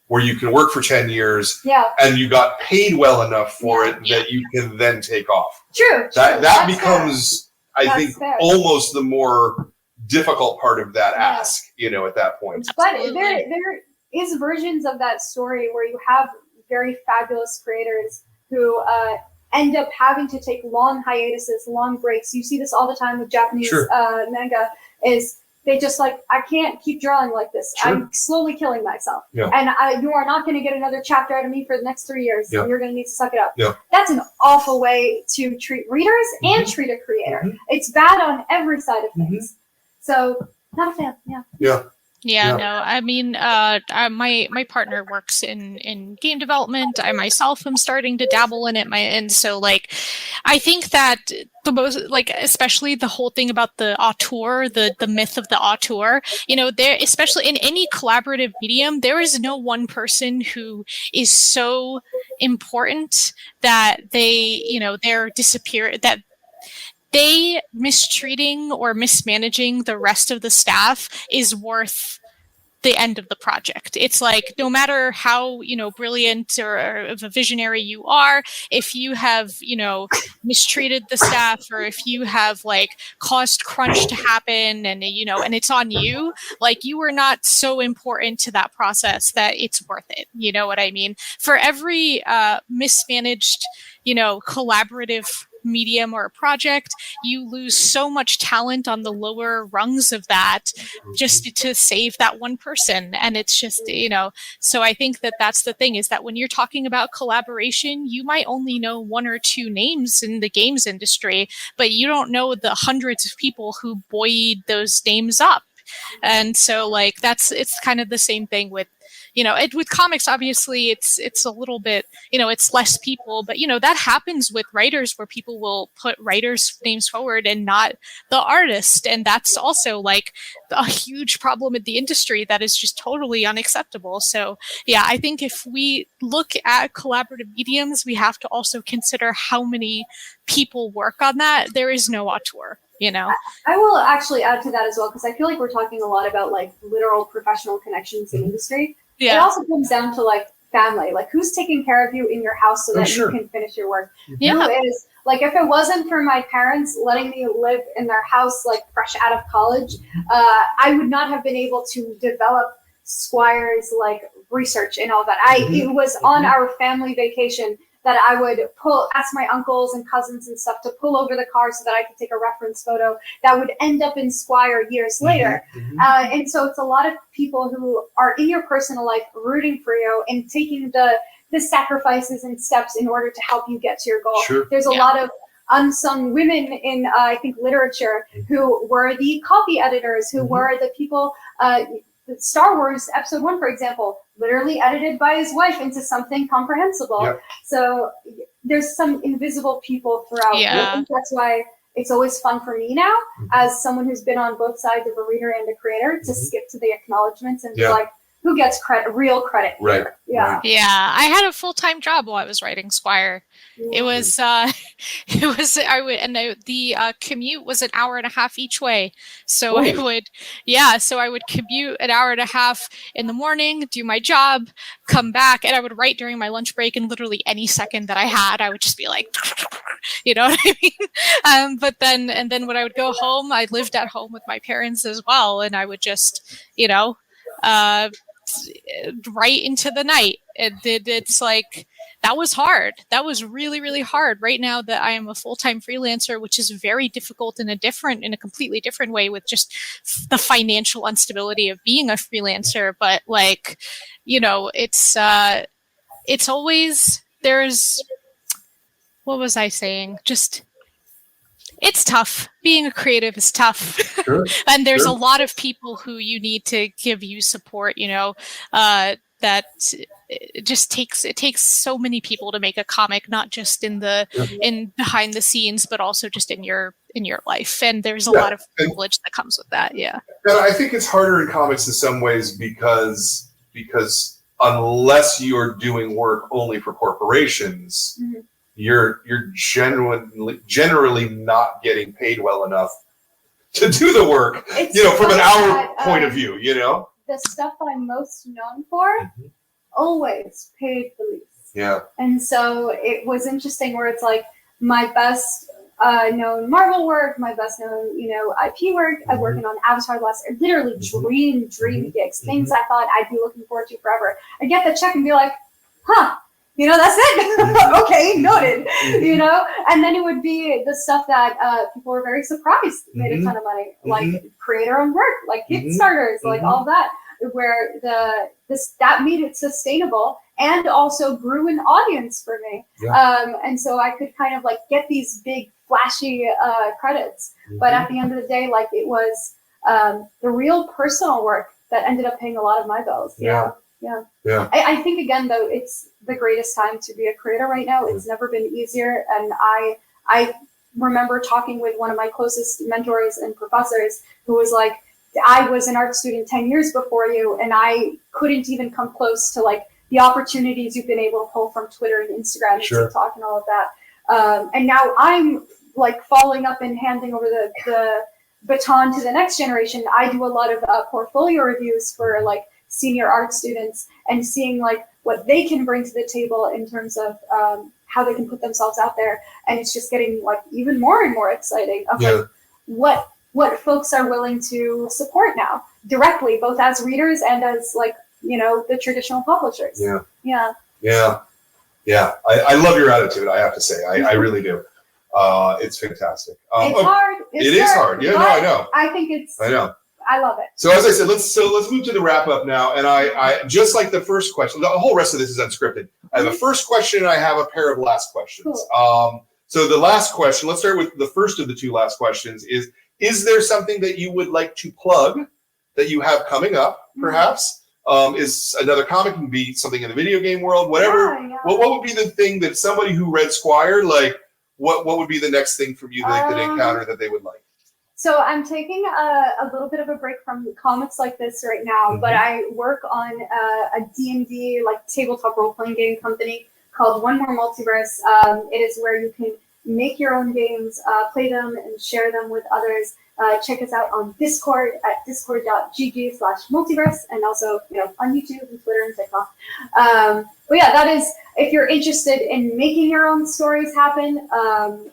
where you can work for 10 years and you got paid well enough for it that you can then take off. True. That becomes, I think, almost the more difficult part of that ask, you know, at that point. But there is versions of that story where you have very fabulous creators who end up having to take long hiatuses, long breaks. You see this all the time with Japanese manga, is they just like, I can't keep drawing like this. I'm slowly killing myself. And you are not going to get another chapter out of me for the next 3 years. And you're going to need to suck it up. That's an awful way to treat readers and treat a creator. It's bad on every side of things. So, not a fan. Yeah, no, I mean, my partner works in game development. I myself am starting to dabble in it. And so, like, I think that the most, like, especially the whole thing about the auteur, the myth of the auteur, you know, there, especially in any collaborative medium, there is no one person who is so important that they, you know, that they mistreating or mismanaging the rest of the staff is worth the end of the project. It's like, no matter how, you know, brilliant or of a visionary you are, if you have, you know, mistreated the staff, or if you have like caused crunch to happen and, you know, and it's on you, like, you are not so important to that process that it's worth it. You know what I mean? For every mismanaged, you know, collaborative medium or a project, you lose so much talent on the lower rungs of that just to save that one person. And it's just, you know, so I think that that's the thing, is that when you're talking about collaboration, you might only know 1 or 2 names in the games industry, but you don't know the hundreds of people who buoyed those names up. And so, like, it's kind of the same thing with, with comics, obviously it's a little bit, it's less people, but that happens with writers where people will put writers' names forward and not the artist. And that's also like a huge problem in the industry that is just totally unacceptable. So yeah, I think if we look at collaborative mediums, we have to also consider how many people work on that. There is no auteur. I will actually add to that as well, because I feel like we're talking a lot about like literal professional connections in industry. Yeah. It also comes down to like family, like who's taking care of you in your house so that you can finish your work. Yeah. Who is, like, if it wasn't for my parents letting me live in their house, like fresh out of college, I would not have been able to develop Squire's like research and all that. It was on our family vacation that I would ask my uncles and cousins and stuff to pull over the car so that I could take a reference photo that would end up in Squire years later. And so it's a lot of people who are in your personal life rooting for you and taking the sacrifices and steps in order to help you get to your goal. There's a lot of unsung women in, I think, literature who were the copy editors, who were the people, Star Wars Episode 1, for example, literally edited by his wife into something comprehensible. So there's some invisible people throughout. I think that's why it's always fun for me now, as someone who's been on both sides of a reader and a creator, to skip to the acknowledgments and be like, who gets real credit here? Yeah. I had a full-time job while I was writing Squire. It was the commute was an hour and a half each way. So I would commute an hour and a half in the morning, do my job, come back, and I would write during my lunch break, and literally any second that I had, I would just be like, you know what I mean? But then when I would go home, I lived at home with my parents as well, and I would just, right into the night. It's like, that was hard. That was really, really hard. Right now that I am a full-time freelancer, which is very difficult in a completely different way, with just the financial instability of being a freelancer. But like, it's always, what was I saying? Just, it's tough. Being a creative is tough. And there's a lot of people who you need to give you support, that it just takes so many people to make a comic, not just in behind the scenes, but also just in your life. And there's a lot of privilege that comes with that. Yeah. And I think it's harder in comics in some ways because unless you're doing work only for corporations, you're generally not getting paid well enough to do the work, from an hour point of view, The stuff I'm most known for always paid the least. Yeah. And so it was interesting where it's like my best known Marvel work, my best known, IP work, I'm working on Avatar literally dream gigs, things I thought I'd be looking forward to forever. I get the check and be like, huh, that's it. Okay, noted. And then it would be the stuff that people were very surprised made a ton of money, like creator-owned work, like Kickstarters, like all that, where that made it sustainable and also grew an audience for me. And so I could kind of like get these big flashy credits, but at the end of the day, like, it was the real personal work that ended up paying a lot of my bills. Yeah. I think, again, though, it's the greatest time to be a creator right now. It's never been easier. And I remember talking with one of my closest mentors and professors who was like, I was an art student 10 years before you, and I couldn't even come close to like the opportunities you've been able to pull from Twitter and Instagram and TikTok and all of that. And now I'm like following up and handing over the baton to the next generation. I do a lot of portfolio reviews for like senior art students and seeing like what they can bring to the table in terms of how they can put themselves out there. And it's just getting like even more and more exciting of like what folks are willing to support now directly, both as readers and as like, the traditional publishers. Yeah. I love your attitude, I have to say. I really do. It's fantastic. It's hard. It is hard. Yeah, no, I know. I think I love it. So as I said, let's move to the wrap up now. And I just like the first question, the whole rest of this is unscripted. I have a first question and I have a pair of last questions. Cool. So the last question, let's start with the first of the two last questions is there something that you would like to plug that you have coming up, perhaps, is another comic, can be something in the video game world, whatever. Yeah. What would be the thing that somebody who read Squire, like, what would be the next thing from you that they could encounter that they would like? So I'm taking a little bit of a break from comics like this right now, but I work on a D&D, like tabletop role-playing game company called One More Multiverse. It is where you can make your own games, play them, and share them with others. Check us out on Discord at discord.gg/multiverse, and also, on YouTube and Twitter and TikTok. But yeah, that is, if you're interested in making your own stories happen,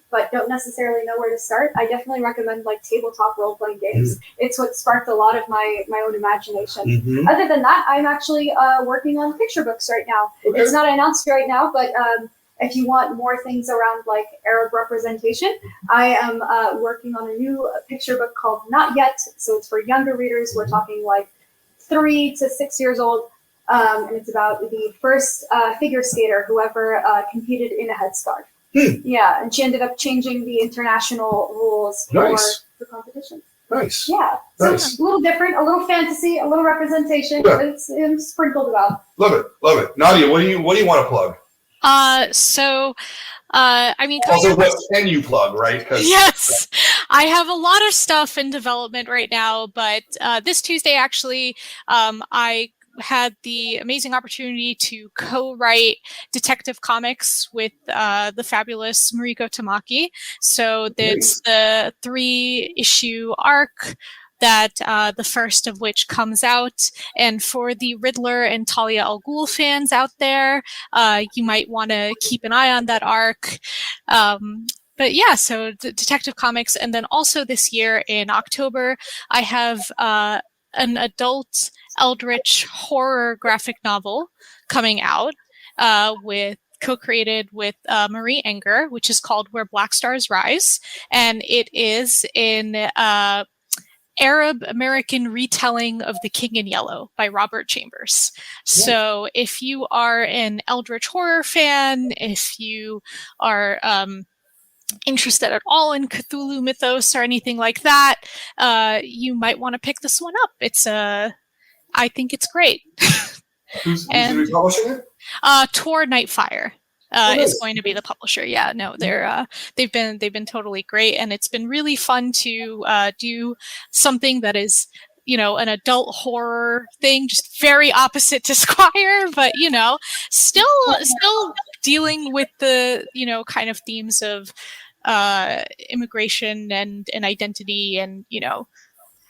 but don't necessarily know where to start, I definitely recommend like tabletop role-playing games. It's what sparked a lot of my own imagination. Other than that, I'm actually working on picture books right now. Okay. It's not announced right now, but if you want more things around like Arab representation, I am working on a new picture book called Not Yet. So it's for younger readers. We're talking like 3 to 6 years old. And it's about the first figure skater who ever competed in a headscarf. Yeah, and she ended up changing the international rules for competition. Nice. Yeah, so Nice. a little different, a little fantasy, a little representation. Yeah. It's sprinkled about. Love it. Love it. Nadia, what do you want to plug? I mean, kind Also, of- what can you plug, right? 'Cause- Yes, I have a lot of stuff in development right now, but this Tuesday, actually, I had the amazing opportunity to co-write Detective Comics with the fabulous Mariko Tamaki. So it's the 3-issue arc that the first of which comes out. And for the Riddler and Talia al Ghul fans out there, you might want to keep an eye on that arc. But yeah, so Detective Comics. And then also this year in October, I have an adult eldritch horror graphic novel coming out co-created with Marie Enger, which is called Where Black Stars Rise. And it is in Arab American retelling of The King in Yellow by Robert Chambers. So if you are an eldritch horror fan, if you are interested at all in Cthulhu mythos or anything like that, you might want to pick this one up. I think it's great. Who's going to be publishing it? Tor Nightfire is going to be the publisher. Yeah, no, they've been totally great, and it's been really fun to do something that is, an adult horror thing, just very opposite to Squire, but still dealing with the kind of themes of immigration and identity, and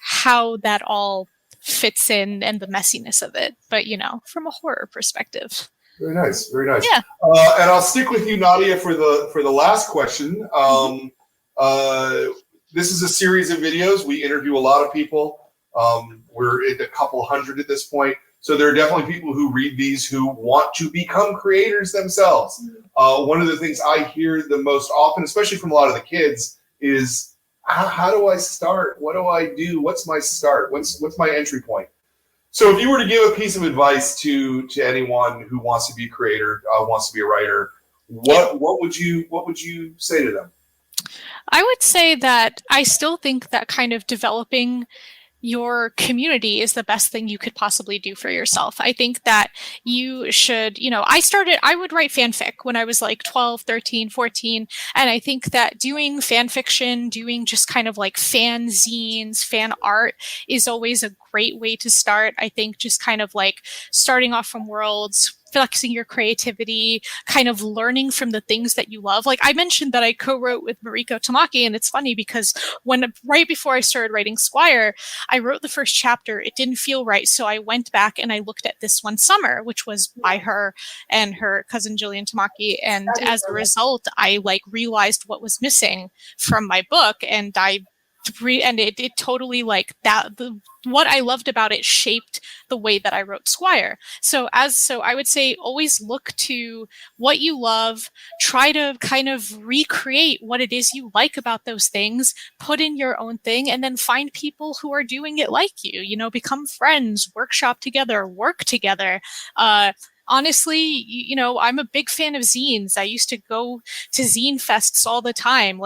how that all fits in, and the messiness of it, but from a horror perspective. Very nice, very nice. Yeah. And I'll stick with you, Nadia, for the last question. This is a series of videos. We interview a lot of people. We're at a couple hundred at this point. So there are definitely people who read these who want to become creators themselves. One of the things I hear the most often, especially from a lot of the kids, is how do I start? What do I do? What's my start? What's my entry point? So if you were to give a piece of advice to anyone who wants to be a creator, wants to be a writer, what would you say to them? I would say that I still think that kind of developing your community is the best thing you could possibly do for yourself. I think that you should, I would write fanfic when I was like 12, 13, 14. And I think that doing fan fiction, doing just kind of like fan zines, fan art is always a great way to start. I think just kind of like starting off from worlds, flexing your creativity, kind of learning from the things that you love. Like I mentioned that I co-wrote with Mariko Tamaki, and it's funny because right before I started writing Squire, I wrote the first chapter. It didn't feel right, so I went back and I looked at This One Summer, which was by her and her cousin Jillian Tamaki, and as a result, I realized what was missing from my book, and it totally what I loved about it shaped the way that I wrote Squire. So I would say always look to what you love, try to kind of recreate what it is you like about those things, put in your own thing, and then find people who are doing it like you, become friends, workshop together, work together. Honestly, I'm a big fan of zines. I used to go to zine fests all the time.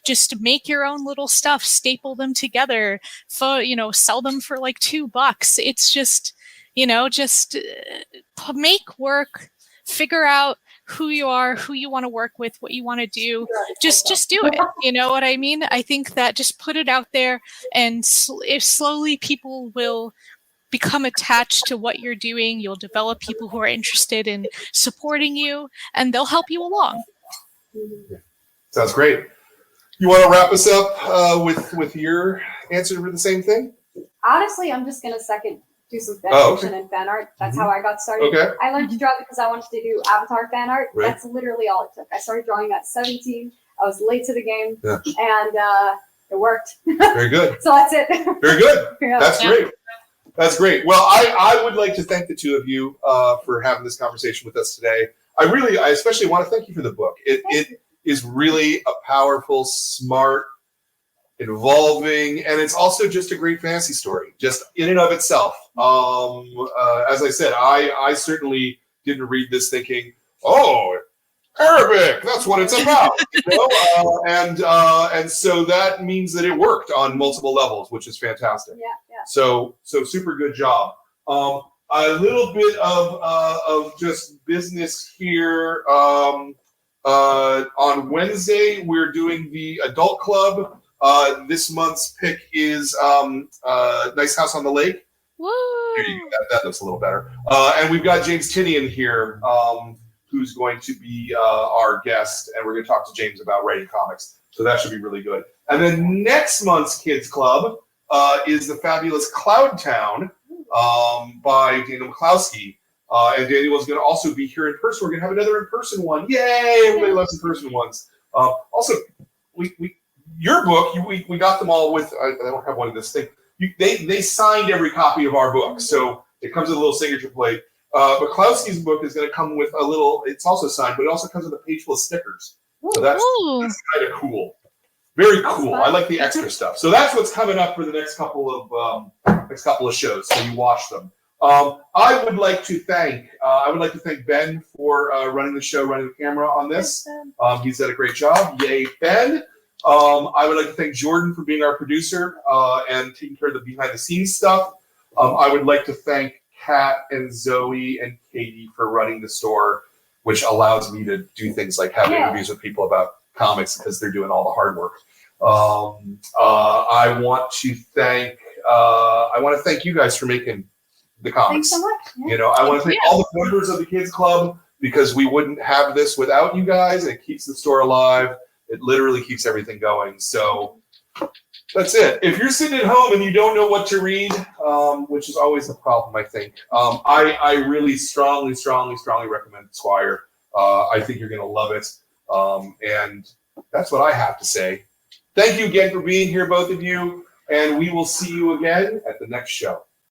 Just make your own little stuff, staple them together, sell them for $2. It's just, You know, just make work, figure out who you are, who you want to work with, what you want to do. Just do it. You know what I mean? I think that just put it out there, and if slowly people will become attached to what you're doing. You'll develop people who are interested in supporting you, and they'll help you along. Sounds great. You want to wrap us up with your answer for the same thing? Honestly, I'm just gonna do some fan fiction and fan art. That's how I got started. Okay. I learned to draw because I wanted to do Avatar fan art. Right. That's literally all it took. I started drawing at 17. I was late to the game, Yeah. and it worked. Very good. So that's it. Very good. Yeah. That's great. That's great. Well, I would like to thank the two of you for having this conversation with us today. I especially want to thank you for the book. It is really a powerful, smart, involving, and it's also just a great fantasy story, just in and of itself. As I said, I certainly didn't read this thinking, oh, Arabic, that's what it's about, you know? And so that means that it worked on multiple levels, which is fantastic. Yeah. So super good job. A little bit of just business here. On Wednesday, we're doing the adult club. This month's pick is Nice House on the Lake. Woo! There you go. That looks a little better. And we've got James Tinian here, who's going to be our guest, and we're going to talk to James about writing comics. So that should be really good. And then next month's Kids Club is the fabulous Cloud Town by Daniel McCloskey. And Daniel is going to also be here in person. We're going to have another in-person one. Yay! Everybody loves in-person ones. Also, your book, we got them all with, I don't have one of this thing. They signed every copy of our book. So it comes with a little signature plate. But Klowski's book is going to come with a little, it's also signed, but it also comes with a page full of stickers. So that's kind of cool. Very cool. I like the extra stuff. So that's what's coming up for the next couple of shows. So you watch them. I would like to thank Ben for running the show, running the camera on this. He's done a great job. Yay, Ben. I would like to thank Jordan for being our producer and taking care of the behind the scenes stuff. I would like to thank KATT and Zoe and Katie for running the store, which allows me to do things like have interviews with people about comics because they're doing all the hard work. I want to thank you guys for making the comics. Thanks so much. Yeah. You know, I want to thank all the members of the Kids Club because we wouldn't have this without you guys. It keeps the store alive. It literally keeps everything going. So that's it. If you're sitting at home and you don't know what to read, which is always a problem, I think, I really strongly recommend Squire. I think you're going to love it. And that's what I have to say. Thank you again for being here, both of you. And we will see you again at the next show.